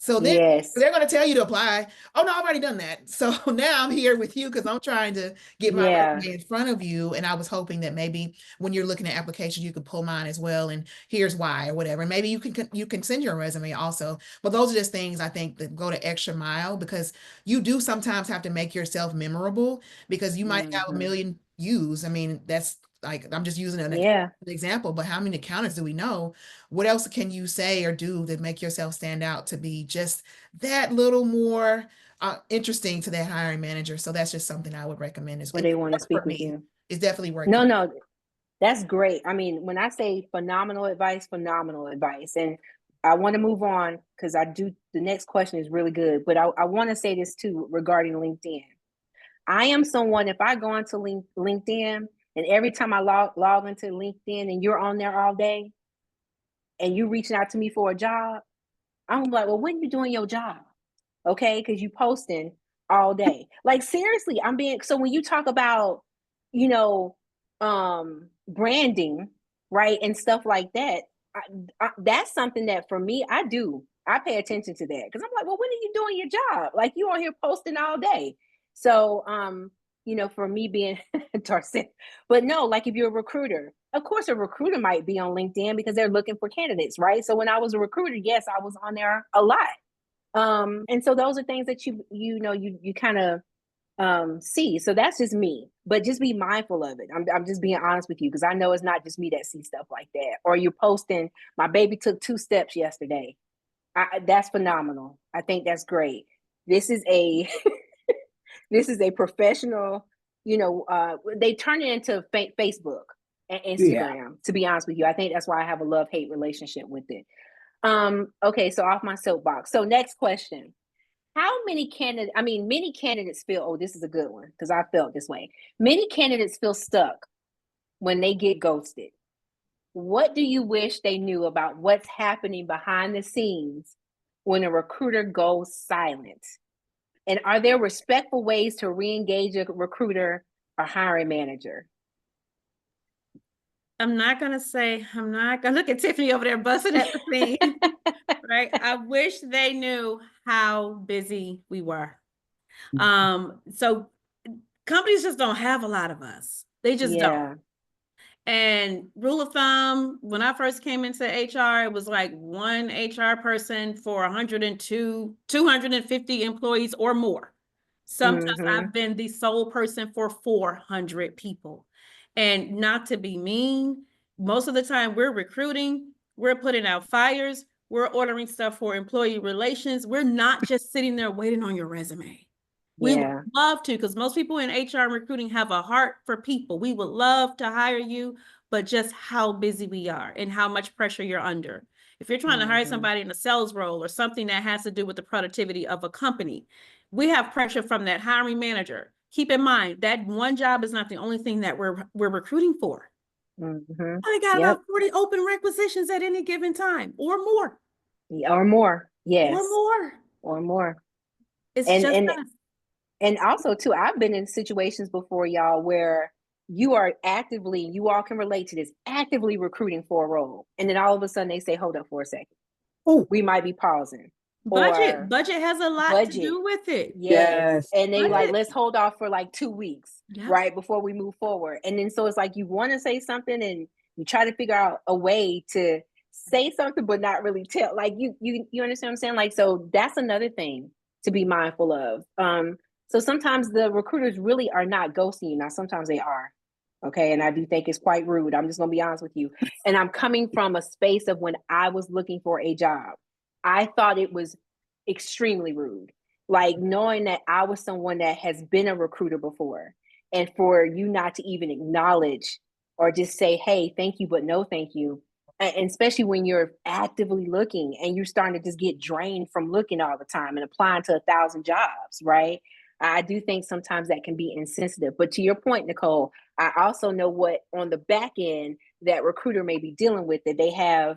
So then Yes. they're going to tell you to apply. Oh, no, I've already done that. So now I'm here with you because I'm trying to get my Yeah. resume in front of you. And I was hoping that maybe when you're looking at applications, you could pull mine as well. And here's why, or whatever. And maybe you can send your resume also. But those are just things I think that go to extra mile, because you do sometimes have to make yourself memorable, because you might have a Mm-hmm. million views. I mean, that's like, I'm just using an Yeah. example, but how many accountants do we know? What else can you say or do that make yourself stand out to be just that little more interesting to that hiring manager? So that's just something I would recommend as Where well. they want to speak For with me, you. it's definitely working. No, that's great. I mean, when I say phenomenal advice. And I want to move on because the next question is really good, but I want to say this too regarding LinkedIn. I am someone, if I go into LinkedIn and every time I log into LinkedIn and you're on there all day and you reaching out to me for a job, I'm like, well, when you doing your job? Okay, because you posting all day. Like seriously, so when you talk about, you know, branding, right, and stuff like that, that's something that for me, I pay attention to that because I'm like, well, when are you doing your job? Like you on here posting all day. So, for me being Darcy, but no, like if you're a recruiter, of course, a recruiter might be on LinkedIn because they're looking for candidates, right? So when I was a recruiter, yes, I was on there a lot. And so those are things that you kind of see. So that's just me, but just be mindful of it. I'm just being honest with you because I know it's not just me that sees stuff like that. Or you're posting, my baby took 2 steps yesterday. That's phenomenal. I think that's great. This is a this is a professional. They turn it into Facebook and Instagram. To be honest with you, I think that's why I have a love-hate relationship with it. Okay, so off my soapbox. So next question. Many candidates feel, oh, this is a good one because I felt this way. Many candidates feel stuck when they get ghosted. What do you wish they knew about what's happening behind the scenes when a recruiter goes silent? And are there respectful ways to re-engage a recruiter a hiring manager? I'm not gonna look at Tiffany over there busting at the seam, right? I wish they knew how busy we were. So companies just don't have a lot of us. They just don't. And rule of thumb, when I first came into HR, it was like one HR person for 250 employees or more. Sometimes I've been the sole person for 400 people. And not to be mean, most of the time we're recruiting, we're putting out fires, we're ordering stuff for employee relations. We're not just sitting there waiting on your resume. We would love to, because most people in HR and recruiting have a heart for people. We would love to hire you, but just how busy we are and how much pressure you're under. If you're trying to hire somebody in a sales role or something that has to do with the productivity of a company, we have pressure from that hiring manager. Keep in mind that one job is not the only thing that we're recruiting for. I got about 40 open requisitions at any given time, or more. Or more, yes. Or more. Or more. It's and also too, I've been in situations before, y'all, where you are actively, you all can relate to this, actively recruiting for a role. And then all of a sudden they say, hold up for a second. Oh, we might be pausing. Budget has a lot to do with it. Yes. And they like, let's hold off for like 2 weeks, right, before we move forward. And then so it's like you want to say something and you try to figure out a way to say something but not really tell. Like you understand what I'm saying? Like, so that's another thing to be mindful of. So sometimes the recruiters really are not ghosting you. Now, sometimes they are. Okay. And I do think it's quite rude. I'm just going to be honest with you. And I'm coming from a space of when I was looking for a job. I thought it was extremely rude. Like knowing that I was someone that has been a recruiter before, and for you not to even acknowledge or just say, hey, thank you, but no, thank you. And especially when you're actively looking and you're starting to just get drained from looking all the time and applying to 1,000 jobs, right? I do think sometimes that can be insensitive. But to your point, Nicole, I also know what on the back end that recruiter may be dealing with, that they have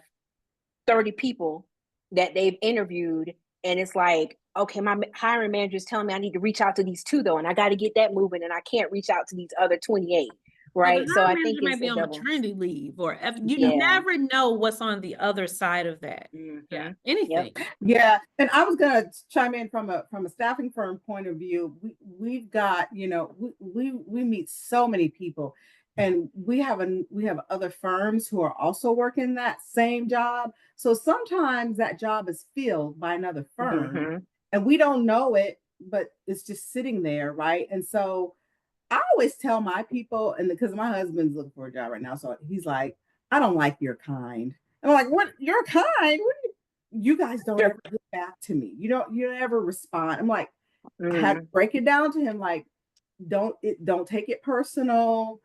30 people that they've interviewed. And it's like, okay, my hiring manager is telling me I need to reach out to these 2 though, and I got to get that moving, and I can't reach out to these other 28. Right. So I think might be on maternity leave, or you never know what's on the other side of that. Anything. Yeah. And I was going to chime in from a staffing firm point of view. We've got, we meet so many people, and we have other firms who are also working that same job. So sometimes that job is filled by another firm and we don't know it, but it's just sitting there. Right. And so I always tell my people, and because my husband's looking for a job right now, so he's like, I don't like your kind. And I'm like, what? You're kind? What you guys don't ever get back to me. You don't ever respond. I'm like, I had to break it down to him, like, don't take it personal.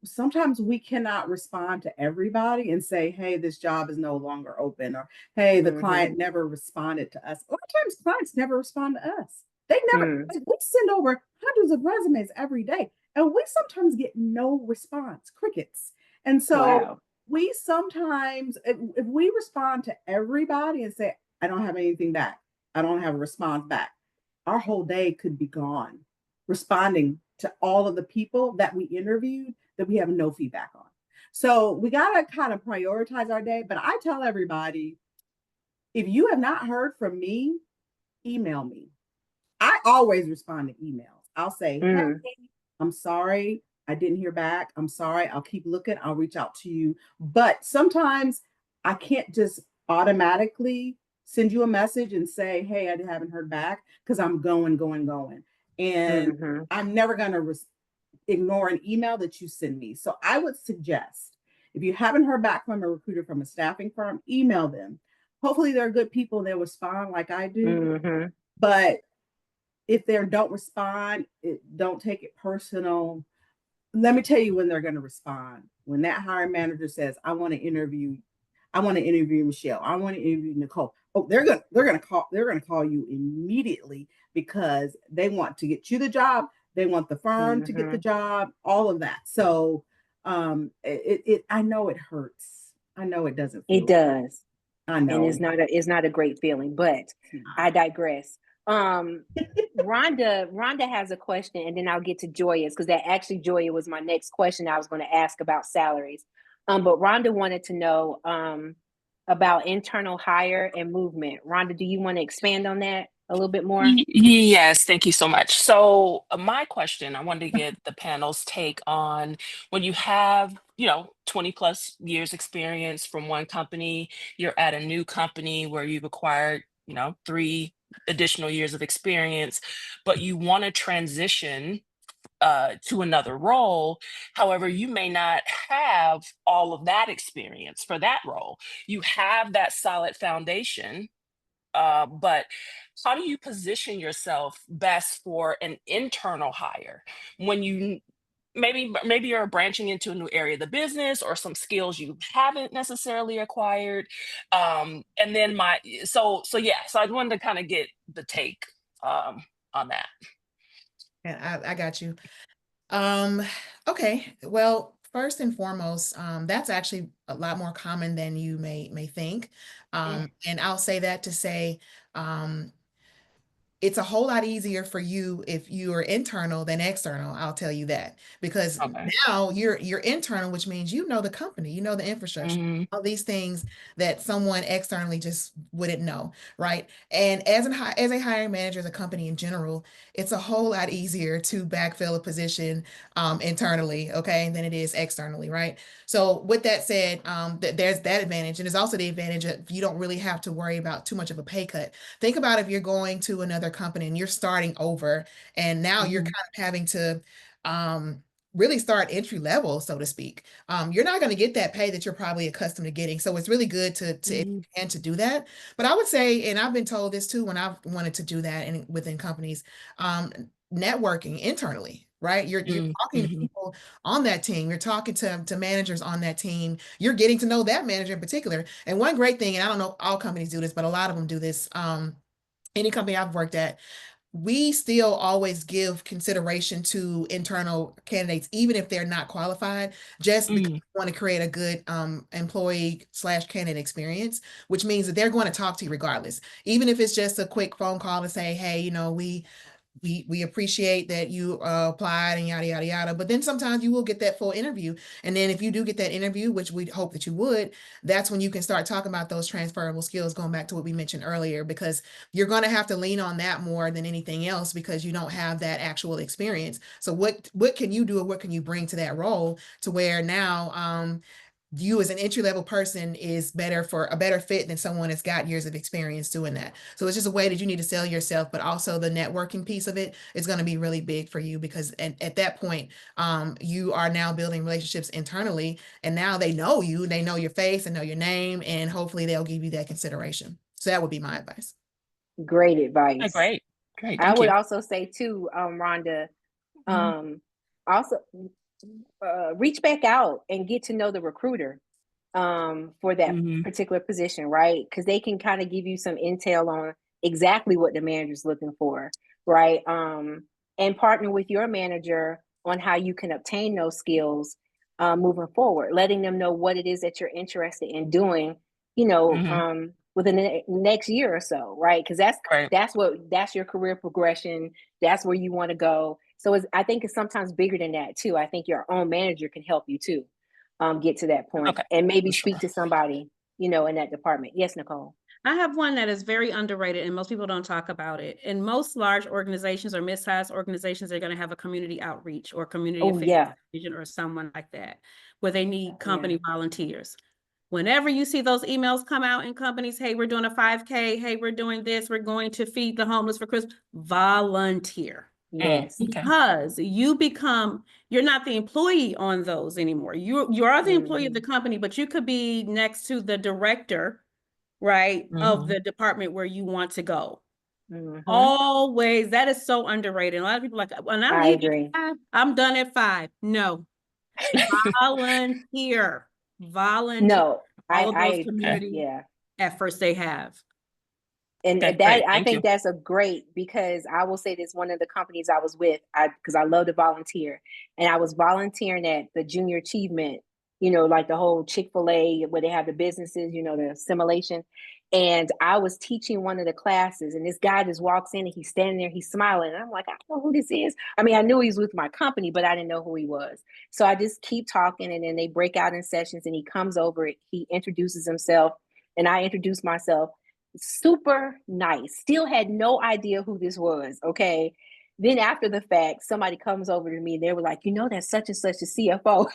Sometimes we cannot respond to everybody and say, hey, this job is no longer open, or hey, the client never responded to us. A lot of times clients never respond to us. They never, we send over hundreds of resumes every day, and we sometimes get no response, crickets. And so we sometimes, if we respond to everybody and say, I don't have anything back, I don't have a response back, our whole day could be gone responding to all of the people that we interviewed that we have no feedback on. So we got to kind of prioritize our day. But I tell everybody, if you have not heard from me, email me. I always respond to emails. I'll say, hey, I'm sorry, I didn't hear back. I'm sorry, I'll keep looking. I'll reach out to you. But sometimes I can't just automatically send you a message and say, hey, I haven't heard back, because I'm going. And I'm never going to ignore an email that you send me. So I would suggest, if you haven't heard back from a recruiter from a staffing firm, email them. Hopefully they're good people and they'll respond like I do. But if they don't respond, don't take it personal. Let me tell you when they're going to respond. When that hiring manager says, I want to interview Michelle, I want to interview Nicole. Oh, they're going to call you immediately, because they want to get you the job. They want the firm to get the job, all of that. So I know it hurts. I know it doesn't feel it does. I know. And it's not a great feeling, but I digress. Rhonda has a question, and then I'll get to Joya's, because that actually, Joya, was my next question I was going to ask about salaries. But Rhonda wanted to know about internal hire and movement. Rhonda, do you want to expand on that a little bit more? Yes, thank you so much. So, my question, I wanted to get the panel's take on when you have, 20 plus years experience from one company, you're at a new company where you've acquired, 3 additional years of experience, but you want to transition to another role. However, you may not have all of that experience for that role. You have that solid foundation, but how do you position yourself best for an internal hire when maybe you're branching into a new area of the business or some skills you haven't necessarily acquired? And then so I wanted to kind of get the take on that. And I got you. Okay. Well, first and foremost, that's actually a lot more common than you may think. And I'll say that to say, it's a whole lot easier for you if you are internal than external. I'll tell you that, because Okay. now you're internal, which means you know the company, you know the infrastructure, Mhm. all these things that someone externally just wouldn't know, right? And as a hiring manager, as a company in general, it's a whole lot easier to backfill a position internally, okay, than it is externally, right? So with that said, there's that advantage, and there's also the advantage of you don't really have to worry about too much of a pay cut. Think about if you're going to another company and you're starting over, and now you're kind of having to really start entry level, so to speak. You're not going to get that pay that you're probably accustomed to getting. So it's really good to do that. But I would say, and I've been told this too when I've wanted to do that and within companies, networking internally. Right, you're talking to Mhm. people on that team. You're talking to managers on that team. You're getting to know that manager in particular. And one great thing, and I don't know if all companies do this, but a lot of them do this. Any company I've worked at, we still always give consideration to internal candidates, even if they're not qualified, just because we want to create a good employee / candidate experience, which means that they're going to talk to you regardless. Even if it's just a quick phone call to say, hey, we appreciate that you applied and yada, yada, yada. But then sometimes you will get that full interview. And then if you do get that interview, which we hope that you would, that's when you can start talking about those transferable skills, going back to what we mentioned earlier, because you're going to have to lean on that more than anything else because you don't have that actual experience. So what can you do, or what can you bring to that role to where now you as an entry level person is a better fit than someone that's got years of experience doing that. So it's just a way that you need to sell yourself, but also the networking piece of it is going to be really big for you, because at that point, you are now building relationships internally, and now they know you, they know your face and know your name, and hopefully they'll give you that consideration. So that would be my advice. Great advice. Great. I Thank would you. also say too, Rhonda, also reach back out and get to know the recruiter for that particular position, right? Because they can kind of give you some intel on exactly what the manager's looking for, right? And partner with your manager on how you can obtain those skills moving forward, letting them know what it is that you're interested in doing, within the next year or so, right? Because Right. that's your career progression. That's where you want to go. So I think it's sometimes bigger than that too. I think your own manager can help you too, get to that point, Okay. and maybe For speak sure. to somebody, in that department. Yes, Nicole. I have one that is very underrated and most people don't talk about it. In most large organizations or mid-sized organizations, they're going to have a community outreach or community Oh, affairs yeah. agent or someone like that, where they need company volunteers. Whenever you see those emails come out in companies, hey, we're doing a 5K, hey, we're doing this, we're going to feed the homeless for Christmas, volunteer. Yes. Okay. Because you're not the employee on those anymore. You are the employee of the company, but you could be next to the director, right, of the department where you want to go. Always, that is so underrated. A lot of people are like, when I'm I leaving agree. at 5, I'm done at 5. No, volunteer. No, All of those I community yeah. efforts they have. And Okay, that, great. I Thank you. think that's a great, because I will say this, one of the companies I was with, because I love to volunteer, and I was volunteering at the Junior Achievement, like the whole Chick-fil-A where they have the businesses, the assimilation. And I was teaching one of the classes, and this guy just walks in and he's standing there, he's smiling. And I'm like, I don't know who this is. I mean, I knew he was with my company, but I didn't know who he was. So I just keep talking, and then they break out in sessions, and he comes over, he introduces himself, and I introduce myself. Super nice. Still had no idea who this was. Okay. Then after the fact, somebody comes over to me and they were like, that's such and such a CFO.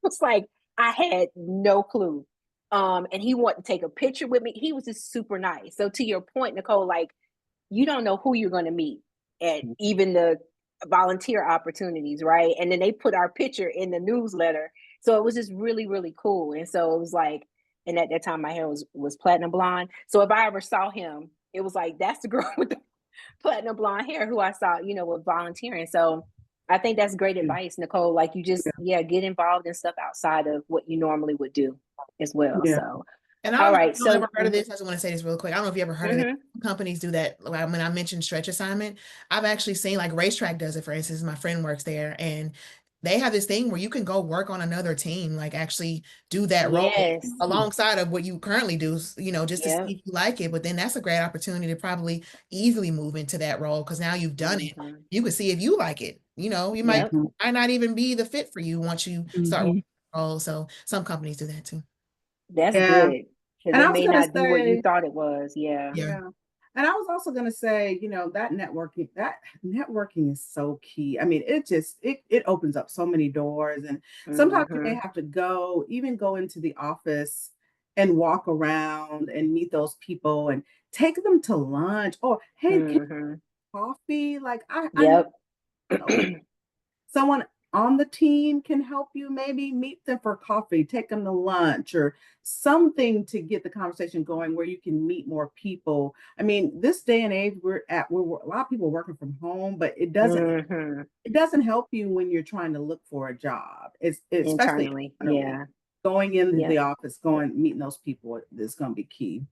It's like, I had no clue. And he wanted to take a picture with me. He was just super nice. So to your point, Nicole, like, you don't know who you're going to meet at even the volunteer opportunities, right? And then they put our picture in the newsletter. So it was just really, really cool. And so it was like, and at that time my hair was platinum blonde. So if I ever saw him, it was like, that's the girl with the platinum blonde hair who I saw, with volunteering. So I think that's great advice, Nicole. Like, you just, get involved in stuff outside of what you normally would do as well. Yeah. So, And I all don't know right. if you've So, ever heard of this. I just want to say this real quick. I don't know if you ever heard of it. Companies do that. Like, when I mentioned stretch assignment, I've actually seen, like, Racetrack does it, for instance. My friend works there, and they have this thing where you can go work on another team, like actually do that role yes. alongside of what you currently do, just to Yep. see if you like it. But then that's a great opportunity to probably easily move into that role, because now you've done it. You can see if you like it. You might not even be the fit for you once you start working the role. So some companies do that too. That's Yeah. good. Because And I it was may gonna not be what you say, thought it was. Yeah. Yeah. And I was also going to say, that networking is so key. I mean, it opens up so many doors. And sometimes you may have to even go into the office and walk around and meet those people and take them to lunch, or, hey, can coffee? Like, I Yep. someone on the team can help you, maybe meet them for coffee, take them to lunch, or something to get the conversation going where you can meet more people. I mean, this day and age we're a lot of people working from home, but it doesn't help you when you're trying to look for a job. It's especially internally. Going into the office, meeting those people is going to be key.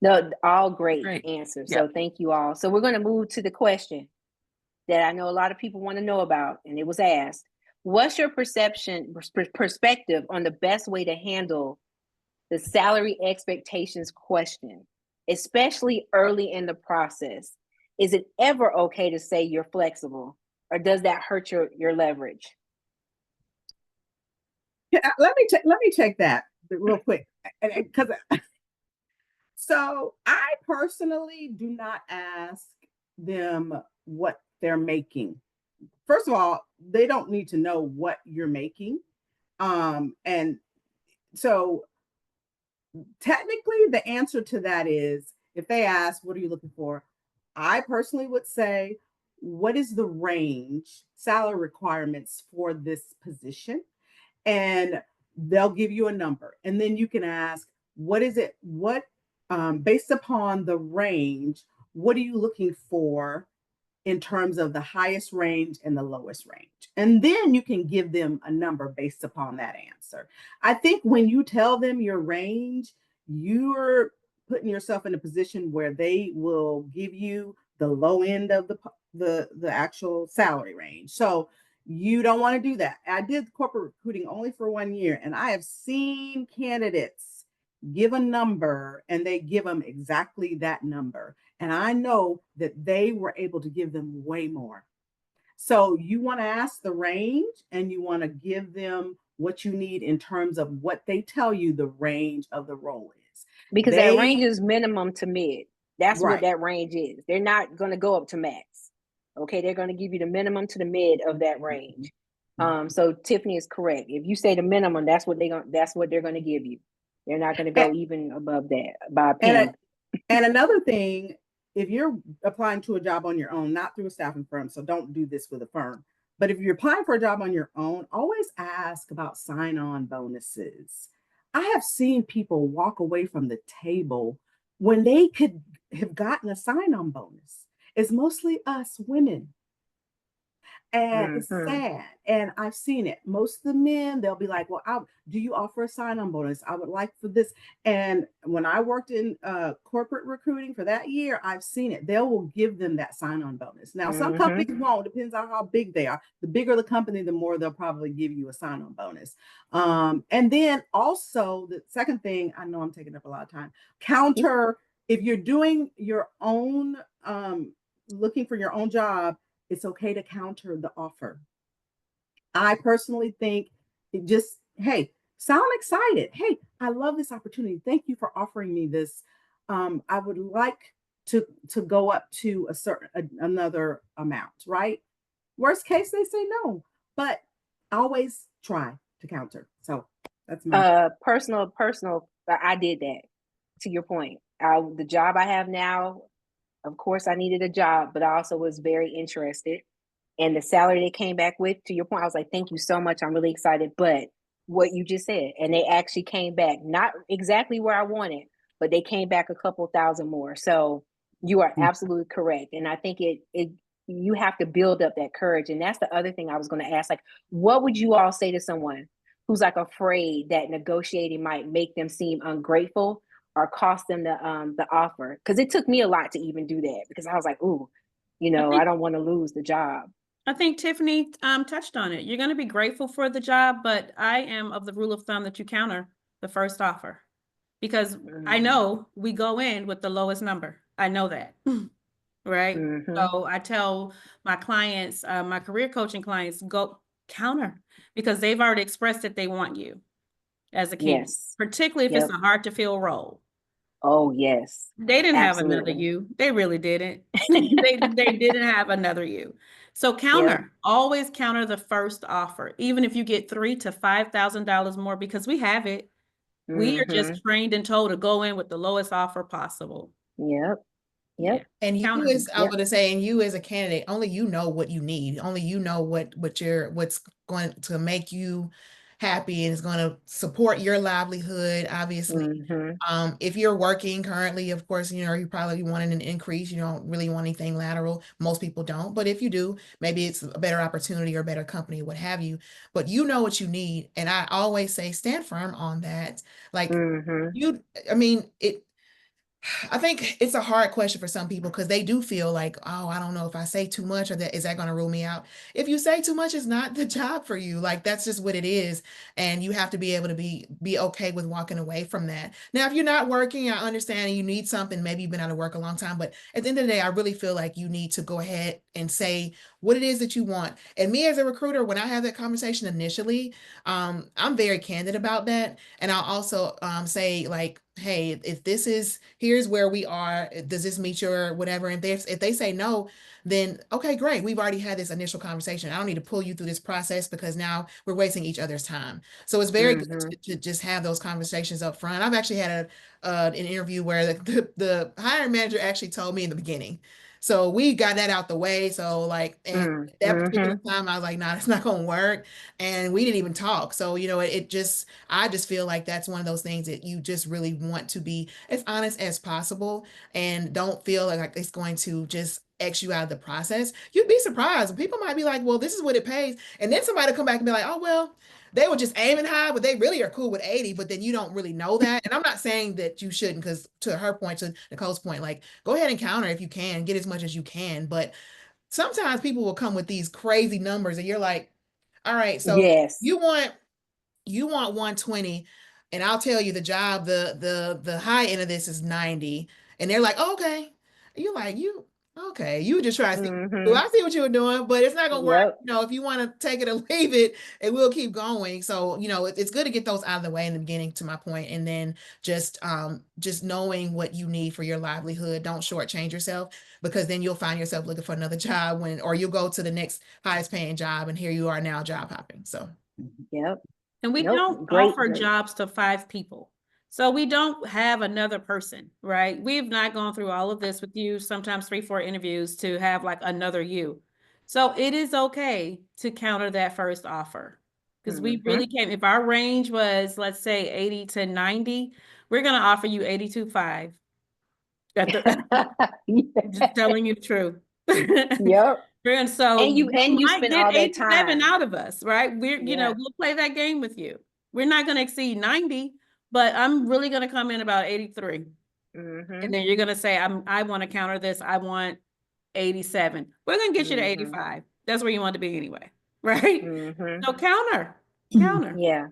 No, all great Right. answers. Yep. So thank you all. So we're going to move to the question that I know a lot of people want to know about, and it was asked. What's your perspective on the best way to handle the salary expectations question, especially early in the process? Is it ever okay to say you're flexible, or does that hurt your leverage? Yeah, let me take that real quick, because so I personally do not ask them what they're making. First of all, they don't need to know what you're making. And so technically the answer to that is, if they ask, what are you looking for? I personally would say, what is the range salary requirements for this position? And they'll give you a number. And then you can ask, what is it? Based upon the range, what are you looking for in terms of the highest range and the lowest range? And then you can give them a number based upon that answer. I think when you tell them your range, you're putting yourself in a position where they will give you the low end of the actual salary range. So you don't want to do that. I did corporate recruiting only for 1 year, and I have seen candidates give a number and they give them exactly that number. And I know that they were able to give them way more. So you want to ask the range, and you want to give them what you need in terms of what they tell you the range of the role is. Because that range is minimum to mid. That's Right. what that range is. They're not going to go up to max. Okay, they're going to give you the minimum to the mid of that range. So Tiffany is correct. If you say the minimum, that's what they're going to give you. They're not going to go even above that by a penny. And another thing, if you're applying to a job on your own, not through a staffing firm, so don't do this with a firm, but if you're applying for a job on your own, always ask about sign-on bonuses. I have seen people walk away from the table when they could have gotten a sign-on bonus. It's mostly us women. And it's Mhm. sad. And I've seen it. Most of the men, they'll be like, well, do you offer a sign-on bonus? I would like for this. And when I worked in corporate recruiting for that year, I've seen it. They will give them that sign-on bonus. Now, some Mhm. companies won't, depends on how big they are. The bigger the company, the more they'll probably give you a sign-on bonus. And then also the second thing, I know I'm taking up a lot of time, counter, if you're doing your own, looking for your own job, it's okay to counter the offer. I personally think it just, hey, sound excited. Hey, I love this opportunity. Thank you for offering me this. I would like to go up to another amount, right? Worst case, they say no, but always try to counter. So that's my Personal. I did that. To your point, the job I have now, of course, I needed a job, but I also was very interested. And the salary they came back with, to your point, I was like, thank you so much. I'm really excited. But what you just said, and they actually came back, not exactly where I wanted, but they came back a couple thousand more. So you are absolutely correct. And I think it you have to build up that courage. And that's the other thing I was going to ask. Like, what would you all say to someone who's like afraid that negotiating might make them seem ungrateful or cost them the offer? Because it took me a lot to even do that, because I was like, ooh, I I think don't want to lose the job. I think Tiffany touched on it. You're going to be grateful for the job, but I am of the rule of thumb that you counter the first offer, because I know we go in with the lowest number. I know that, right? Mm-hmm. So I tell my clients, my career coaching clients, go counter, because they've already expressed that they want you as a candidate, Yes. particularly if Yep. it's a hard to fill role. Oh, yes. They didn't have another Absolutely. you. They really didn't. They didn't have another you. So counter, always counter the first offer, even if you get $3,000 to $5,000 more, because we have it. We are just Mm-hmm. trained and told to go in with the lowest offer possible. Yep. Yeah. Yep. And you Counter. as I was gonna say, and you as a candidate, only you know what you need. Only you know what's going to make you happy and is going to support your livelihood. Obviously, Mm-hmm. if you're working currently, of course, you probably wanting an increase. You don't really want anything lateral. Most people don't, but if you do, maybe it's a better opportunity or better company, what have you. But you know what you need, and I always say stand firm on that. Like Mm-hmm. I mean, I think it's a hard question for some people because they do feel like, oh, I don't know if I say too much or is that going to rule me out? If you say too much, it's not the job for you. Like that's just what it is, and you have to be able to be okay with walking away from that. Now, if you're not working, I understand you need something. Maybe you've been out of work a long time, but at the end of the day, I really feel like you need to go ahead and say what it is that you want. And me as a recruiter, when I have that conversation initially, I'm very candid about that, and I'll also say like, hey, if this is here's where we are, does this meet your whatever? And if they say no, then okay, great, we've already had this initial conversation. I don't need to pull you through this process because now we're wasting each other's time. So it's very good to just have those conversations up front. I've actually had an interview where the hiring manager actually told me in the beginning. So we got that out the way. So like, and that particular time, I was like, nah, it's not going to work. And we didn't even talk. So, I just feel like that's one of those things that you just really want to be as honest as possible and don't feel like it's going to just X you out of the process. You'd be surprised. People might be like, well, this is what it pays. And then somebody will come back and be like, oh, well, they were just aiming high, but they really are cool with 80, but then you don't really know that. And I'm not saying that you shouldn't, because to her point, to Nicole's point, like go ahead and counter if you can, get as much as you can. But sometimes people will come with these crazy numbers and you're like, all right, so Yes. you want 120, and I'll tell you the job, the high end of this is 90. And they're like, oh, okay. You're like, okay, you just try to see. Well, I see what you were doing, but it's not gonna work. Yep. If you want to take it or leave it, and we'll keep going. So, it's good to get those out of the way in the beginning, to my point, and then just knowing what you need for your livelihood. Don't shortchange yourself, because then you'll find yourself looking for another job or you'll go to the next highest paying job, and here you are now job hopping. So, Yep. And we Nope. don't Great. offer jobs to 5 people. So we don't have another person, right? We've not gone through all of this with you, sometimes 3, 4 interviews to have like another you. So it is okay to counter that first offer, because we really can't. If our range was, let's say, 80 to 90, we're going to offer you 82.5. Just telling you the truth. Yep. And so And you might spend get all that 87 time. out of us, right? Yeah. We'll play that game with you. We're not going to exceed 90, but I'm really going to come in about 83. And then you're going to say, I want to counter this. I want 87. We're going to get you to 85. That's where you want to be anyway, right? So counter. Yeah.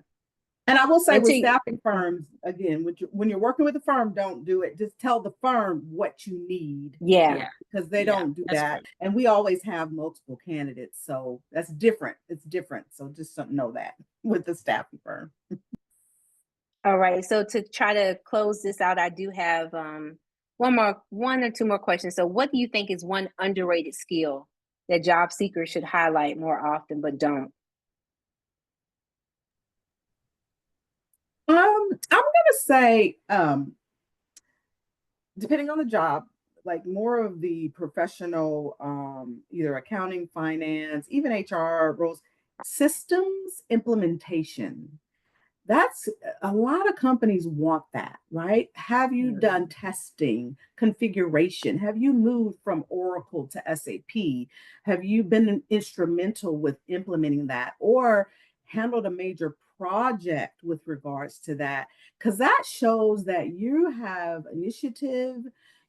And I will say And with to- staffing firms, again, when you're working with a firm, don't do it. Just tell the firm what you need. Yeah. Because they Yeah, don't do that's that. true. And we always have multiple candidates. So that's different. It's different. So just know that with the staffing firm. All right. So to try to close this out, I do have one or two more questions. So what do you think is one underrated skill that job seekers should highlight more often but don't? I'm gonna say, depending on the job, like more of the professional, either accounting, finance, even HR roles, systems implementation. That's a lot of companies want that, right? Have you done testing, configuration? Have you moved from Oracle to SAP? Have you been instrumental with implementing that or handled a major project with regards to that? Because that shows that you have initiative,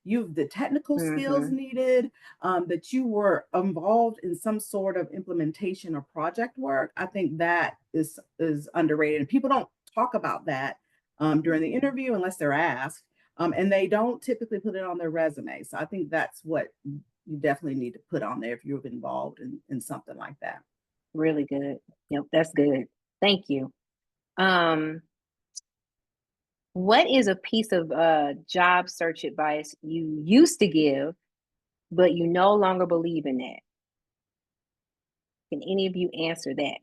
you've the technical skills needed, that you were involved in some sort of implementation or project work. I think that is underrated, and people don't talk about that during the interview unless they're asked, and they don't typically put it on their resume. So I think that's what you definitely need to put on there if you're involved in something like that. Really good. Yep, that's good. Thank you. What is a piece of job search advice you used to give, but you no longer believe in that? Can any of you answer that?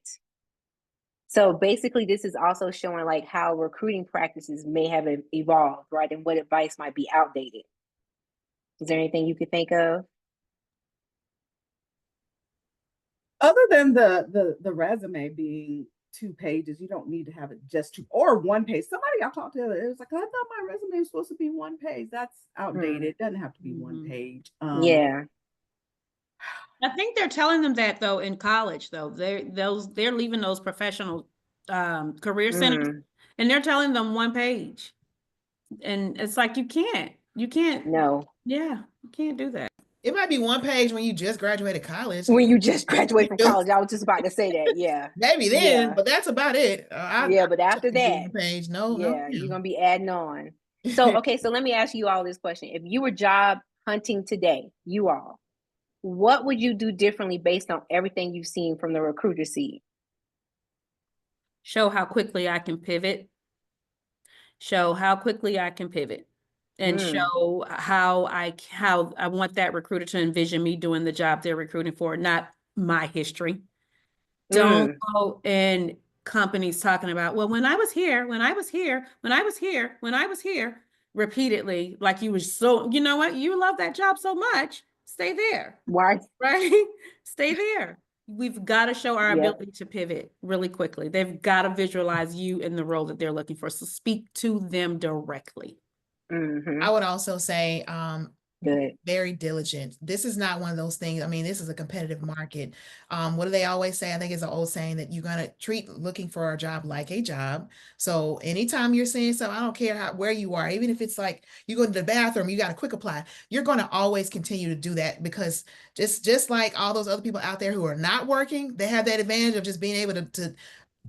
So basically, this is also showing like how recruiting practices may have evolved, right? And what advice might be outdated. Is there anything you could think of? Other than the resume being 2 pages, you don't need to have it just 2 or 1 page. Somebody I talked to, it was like, I thought my resume was supposed to be 1 page. That's outdated. It doesn't have to be 1 page. Yeah. I think they're telling them that though in college though. They're leaving those professional career centers and they're telling them 1 page. And it's like you can't. No. Yeah, you can't do that. It might be 1 page when you just graduated college. When you just graduate from college, I was just about to say that. Yeah. Maybe then, Yeah. but that's about it. But after that, 1 page, no. You're gonna be adding on. So okay, so let me ask you all this question. If you were job hunting today, you all, what would you do differently based on everything you've seen from the recruiter seat? Show how quickly I can pivot. Show how quickly I can pivot. And show how I want that recruiter to envision me doing the job they're recruiting for, not my history. Don't go in companies talking about, well, when I was here, repeatedly, like you were so, you know what, you love that job so much, stay there. Why? Right? Stay there. We've got to show our ability to pivot really quickly. They've got to visualize you in the role that they're looking for. So speak to them directly. I would also say, Good. very diligent. This is not one of those things. I mean, this is a competitive market. What do they always say? I think it's an old saying that you're gonna treat looking for a job like a job. So anytime you're seeing something, I don't care where you are, even if it's like you go to the bathroom, you got a quick apply, you're gonna always continue to do that because just like all those other people out there who are not working, they have that advantage of just being able to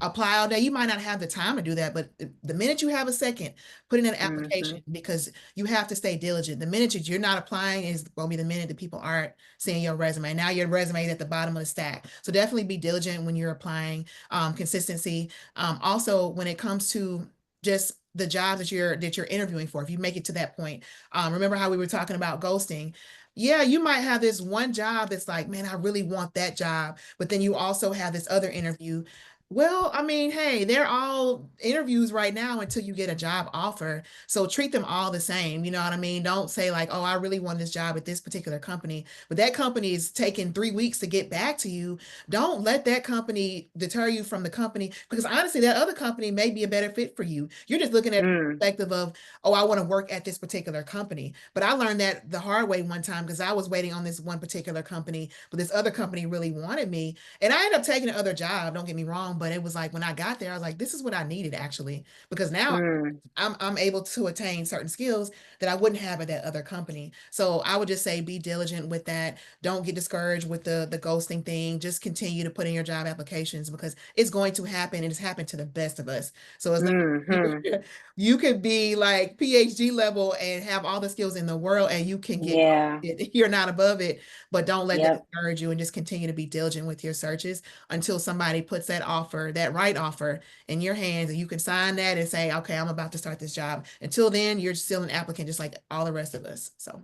apply all day. You might not have the time to do that, but the minute you have a second, put in an application because you have to stay diligent. The minute you're not applying is going to be the minute that people aren't seeing your resume. Now your resume is at the bottom of the stack. So definitely be diligent when you're applying. Consistency. Also, when it comes to just the jobs that you're interviewing for, if you make it to that point, remember how we were talking about ghosting. Yeah, you might have this one job that's like, man, I really want that job, but then you also have this other interview Well, I mean, hey, they're all interviews right now until you get a job offer. So treat them all the same. You know what I mean? Don't say like, oh, I really want this job at this particular company, but that company is taking 3 weeks to get back to you. Don't let that company deter you from the company, because honestly, that other company may be a better fit for you. You're just looking at the Mm, perspective of, oh, I want to work at this particular company. But I learned that the hard way one time because I was waiting on this one particular company, but this other company really wanted me. And I ended up taking another job, don't get me wrong, but it was like when I got there, I was like, this is what I needed actually, because now mm, I'm able to attain certain skills that I wouldn't have at that other company. So I would just say be diligent with that. Don't get discouraged with the ghosting thing. Just continue to put in your job applications because it's going to happen and it's happened to the best of us. So as long as mhm. you could be like PhD level and have all the skills in the world and you can get Yeah. you're not above it, but don't let that Yep. discourage you and just continue to be diligent with your searches until somebody puts that offer, that right offer in your hands and you can sign that and say, okay, I'm about to start this job. Until then, you're still an applicant, just like all the rest of us. So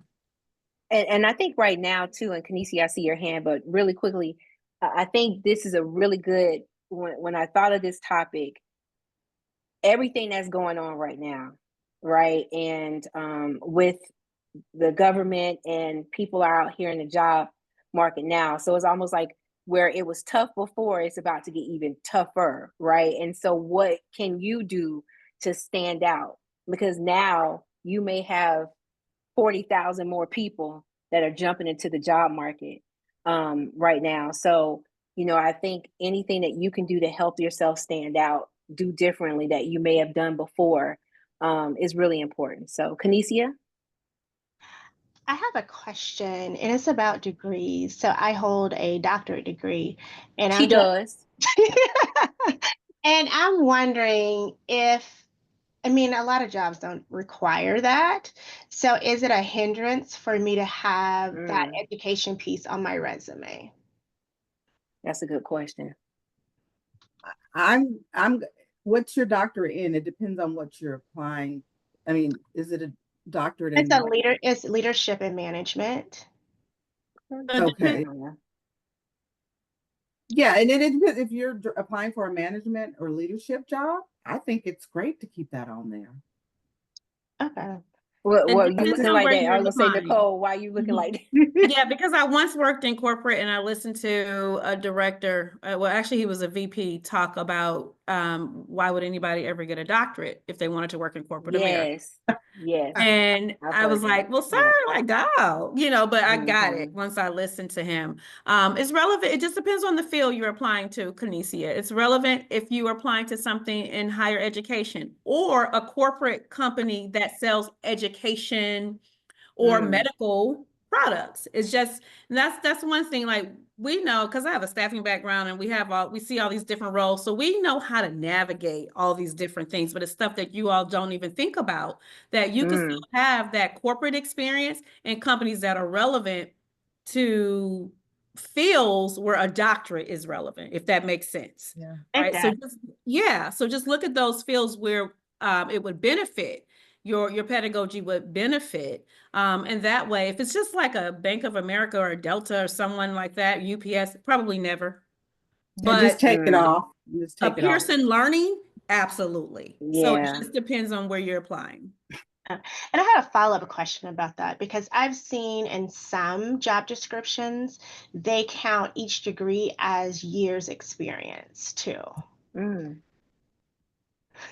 And I think right now too, and Kanisi, I see your hand, but really quickly, I think this is a really good when I thought of this topic, everything that's going on right now, right? And with the government and people are out here in the job market now. So it's almost like where it was tough before, it's about to get even tougher, right? And so what can you do to stand out? Because now you may have 40,000 more people that are jumping into the job market right now. So, I think anything that you can do to help yourself stand out, do differently that you may have done before is really important. So, Kanesia? I have a question, and it's about degrees. So I hold a doctorate degree, and She I'm just does. and I'm wondering if, I mean, a lot of jobs don't require that. So is it a hindrance for me to have that Mm, education piece on my resume? that's a good question. I'm what's your doctorate in? It depends on what you're applying. I mean, is it a doctorate It's in a what? it's leadership and management. So it depends. Okay. Yeah, and it depends if you're applying for a management or leadership job, I think it's great to keep that on there. Okay. Well, It you depends looking on like where that. I you're was gonna say, applying. Nicole, why you looking Mhm. like that? Yeah, because I once worked in corporate and I listened to a director, well, actually he was a VP, talk about why would anybody ever get a doctorate if they wanted to work in corporate America? Yes. Yes. And I've I was heard that. like, well, sir, Yep. like, dog, but I got it Mhm. once I listened to him. It's relevant. It just depends on the field you're applying to, Kanesia. It's relevant if you are applying to something in higher education or a corporate company that sells education or Mm. medical products. It's just that's one thing. Like we know because I have a staffing background and we see all these different roles, so we know how to navigate all these different things. But it's stuff that you all don't even think about that you can still Mm. have that corporate experience in companies that are relevant to fields where a doctorate is relevant, if that makes sense. yeah. Right. Okay. So just look at those fields where it would benefit your pedagogy would benefit. And that way, if it's just like a Bank of America or a Delta or someone like that, UPS, probably never. And just But take it Mm. off. Just a take it off. Pearson Learning, absolutely. So it Yeah. just depends on where you're applying. And I had a follow-up question about that because I've seen in some job descriptions, they count each degree as years experience too. Mm.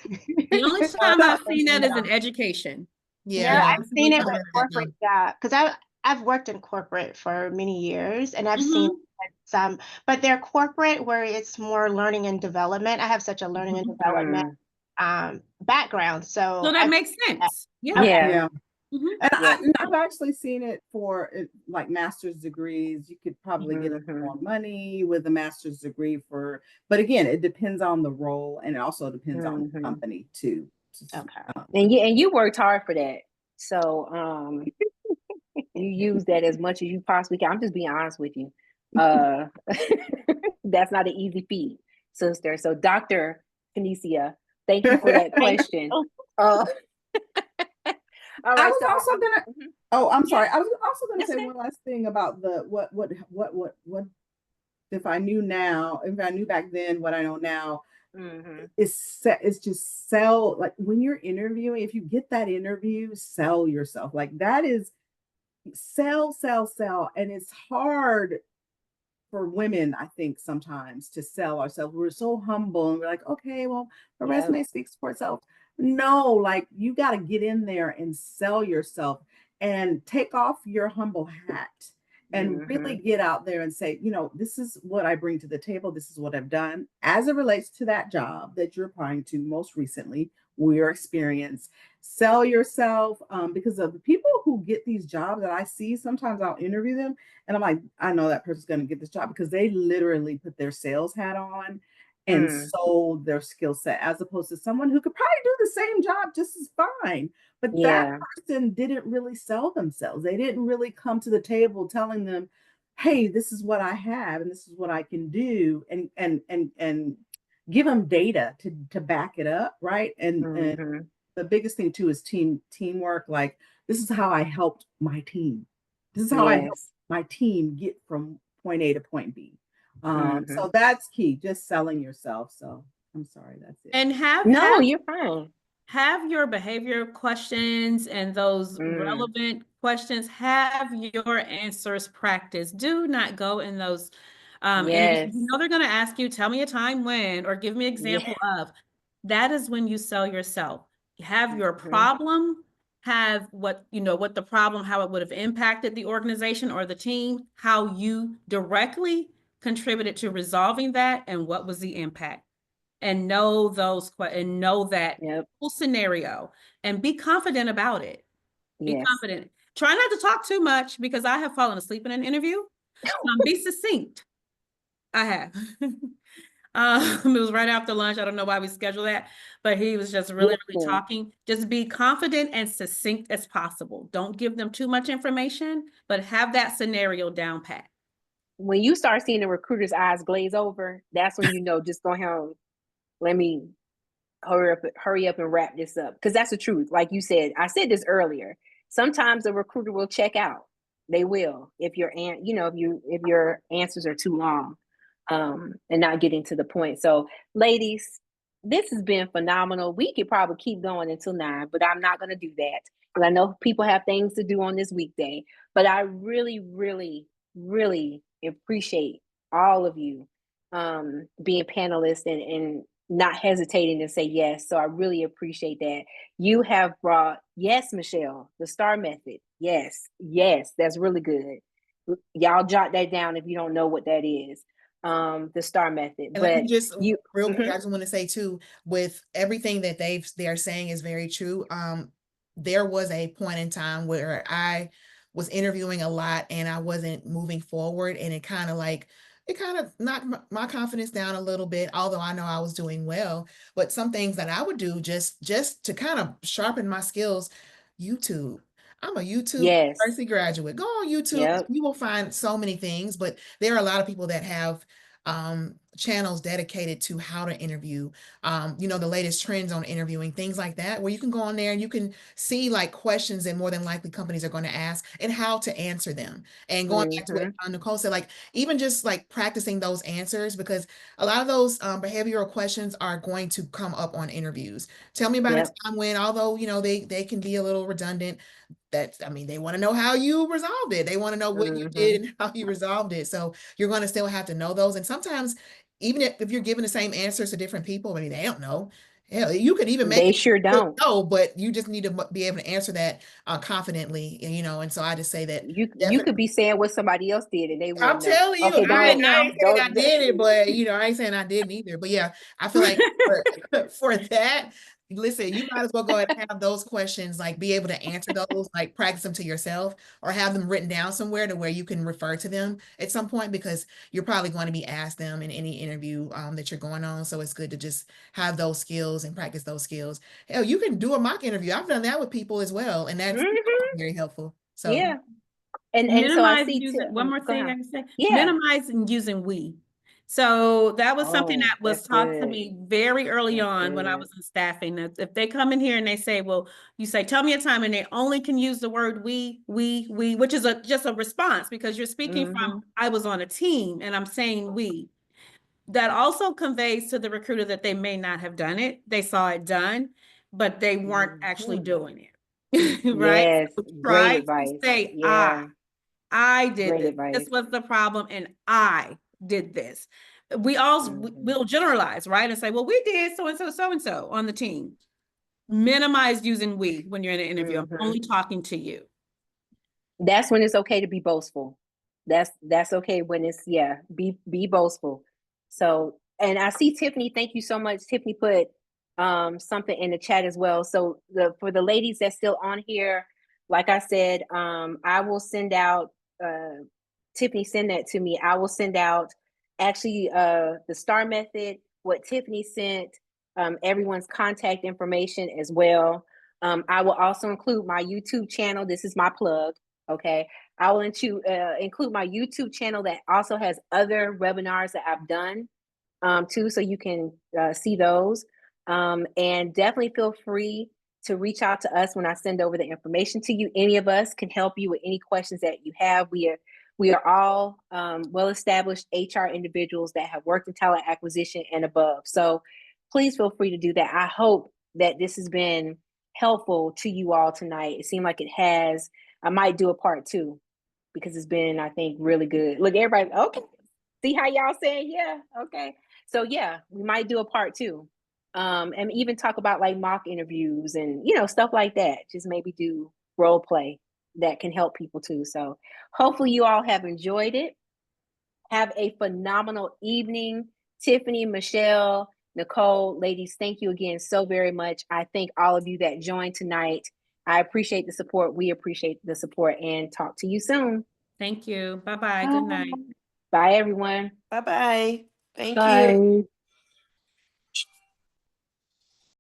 The only time I've seen that is in education. Yeah, Yeah, no, I've seen it I've with heard that corporate job because I've worked in corporate for many years and I've seen Mhm. some, but they're corporate where it's more learning and development. I have such a learning and development Mm. background, so So that I've makes seen that. sense. Yeah. Okay. Yeah. Yeah. Mhm. And Yeah. I've actually seen it for like master's degrees. You could probably get a little more money with a master's degree but again, it depends on the role and it also depends on the Mhm. company too. Okay. And you worked hard for that. So you use that as much as you possibly can. I'm just being honest with you. That's not an easy feat, sister. So Dr. Kanesia, thank you for that Thank question. you. All I right. was So also gonna. mhm. Oh, I'm Yeah, sorry. I was also gonna that's say okay. one last thing about the what if I knew back then what I know now, Mm-hmm. it's just sell. Like when you're interviewing, if you get that interview, sell yourself. Like that is sell, sell, sell. And it's hard for women, I think, sometimes to sell ourselves. We're so humble and we're like, okay, well, the Yep. resume speaks for itself. No, like you got to get in there and sell yourself and take off your humble hat and really Mm-hmm. get out there and say, this is what I bring to the table. This is what I've done as it relates to that job that you're applying to most recently, your experience. Sell yourself, because of the people who get these jobs that I see, sometimes I'll interview them and I'm like, I know that person's going to get this job because they literally put their sales hat on and sold their skill set, as opposed to someone who could probably do the same job just as fine. But that Yeah. person didn't really sell themselves. They didn't really come to the table telling them, hey, this is what I have and this is what I can do, and give them data to back it up, right? And Mm-hmm. the biggest thing too is teamwork. Like, this is how I helped my team. This is how I helped Yes. my team get from point A to point B. Mm-hmm. So that's key, just selling yourself. So I'm sorry, that's it. And No, you're fine. have your behavior questions and those relevant questions, have your answers practiced. Do not go in those interviews. You Yes. know they're going to ask you, tell me a time when, or give me an Yeah. example of. That is when you sell yourself. Have your Mm-hmm. problem, have what the problem, how it would have impacted the organization or the team, how you directly contributed to resolving that, and what was the impact. And know that Yep. whole scenario and be confident about it. Be Yes. confident. Try not to talk too much, because I have fallen asleep in an interview. Be succinct. I have. It was right after lunch. I don't know why we scheduled that, but he was just really Listen, talking. Just be confident and succinct as possible. Don't give them too much information, but have that scenario down pat. when you start seeing the recruiter's eyes glaze over, that's when you know, just go ahead and let me hurry up and wrap this up. Because that's the truth. Like you said, I said this earlier. Sometimes the recruiter will check out. They will, if your if your answers are too long, and not getting to the point. So, ladies, this has been phenomenal. We could probably keep going until 9, but I'm not going to do that because I know people have things to do on this weekday. But I really, really, really appreciate all of you being panelists and not hesitating to say yes. So I really appreciate that. You have brought, yes, Michelle, the STAR method. Yes, that's really good. Y'all jot that down if you don't know what that is. The STAR method. And let But me just you real quick, I just want to say too, with everything that they're saying is very true. There was a point in time where I was interviewing a lot and I wasn't moving forward, and it kind of knocked my confidence down a little bit, although I know I was doing well. But some things that I would do just to kind of sharpen my skills, YouTube. I'm a YouTube Yes. university graduate. Go on YouTube. Yep. You will find so many things, but there are a lot of people that have channels dedicated to how to interview, the latest trends on interviewing, things like that, where you can go on there and you can see like questions that more than likely companies are going to ask and how to answer them. And going back to what Nicole said, like even just like practicing those answers, because a lot of those behavioral questions are going to come up on interviews. Tell me about a time when, although, they can be a little redundant, they want to know how you resolved it. They want to know what you did and how you resolved it. So you're going to still have to know those. And sometimes, even if you're giving the same answers to different people, they don't know. Hell, you could even make They sure don't. know, but you just need to be able to answer that confidently, and so I just say that you could be saying what somebody else did and they I'm wouldn't know. telling you, Okay, I ain't saying I don't. did it, but I ain't saying I didn't either. But yeah, I feel like for that, listen, you might as well go ahead and have those questions, like be able to answer those, like practice them to yourself or have them written down somewhere to where you can refer to them at some point, because you're probably going to be asked them in any interview that you're going on. So it's good to just have those skills and practice those skills. Hell, you can do a mock interview. I've done that with people as well, and that's very helpful. So yeah. And so I minimize see using one more thing I can say. Yeah. Minimize using we. So that was something Oh, that was that's taught to good. me very early That's on when I good. was in staffing. That if they come in here and they say, well, you say, tell me a time, and they only can use the word we, which is just a response because you're speaking from, I was on a team and I'm saying we. That also conveys to the recruiter that they may not have done it. They saw it done, but they weren't actually doing it. Right? Yes, So great try to advice. say, Yeah, I did great this. advice. This was the problem, and I did this. We all will generalize, right? And say, well, we did so and so, so and so on the team. Minimize using we when you're in an interview. I'm only talking to you. That's when it's okay to be boastful. That's okay when it's be boastful. So, and I see Tiffany, thank you so much. Tiffany put something in the chat as well. So for the ladies that's still on here, like I said, I will send out Tiffany, send that to me. I will send out actually the STAR method, what Tiffany sent, everyone's contact information as well. I will also include my YouTube channel. This is my plug. Okay. I will include my YouTube channel that also has other webinars that I've done too, so you can see those. And definitely feel free to reach out to us when I send over the information to you. Any of us can help you with any questions that you have. We are all well-established HR individuals that have worked in talent acquisition and above. So please feel free to do that. I hope that this has been helpful to you all tonight. It seemed like it has. I might do a part 2 because it's been, I think, really good. Look, everybody, okay. See how y'all saying, yeah, okay. So yeah, we might do a part 2. And even talk about like mock interviews and, stuff like that. Just maybe do role play that can help people too. So hopefully you all have enjoyed it. Have a phenomenal evening. Tiffany, Michelle, Nicole, ladies, thank you again so very much. I thank all of you that joined tonight. I appreciate the support. We appreciate the support, and talk to you soon. Thank you. Bye-bye. Good night. Bye, everyone. Bye-bye. Thank you. Bye.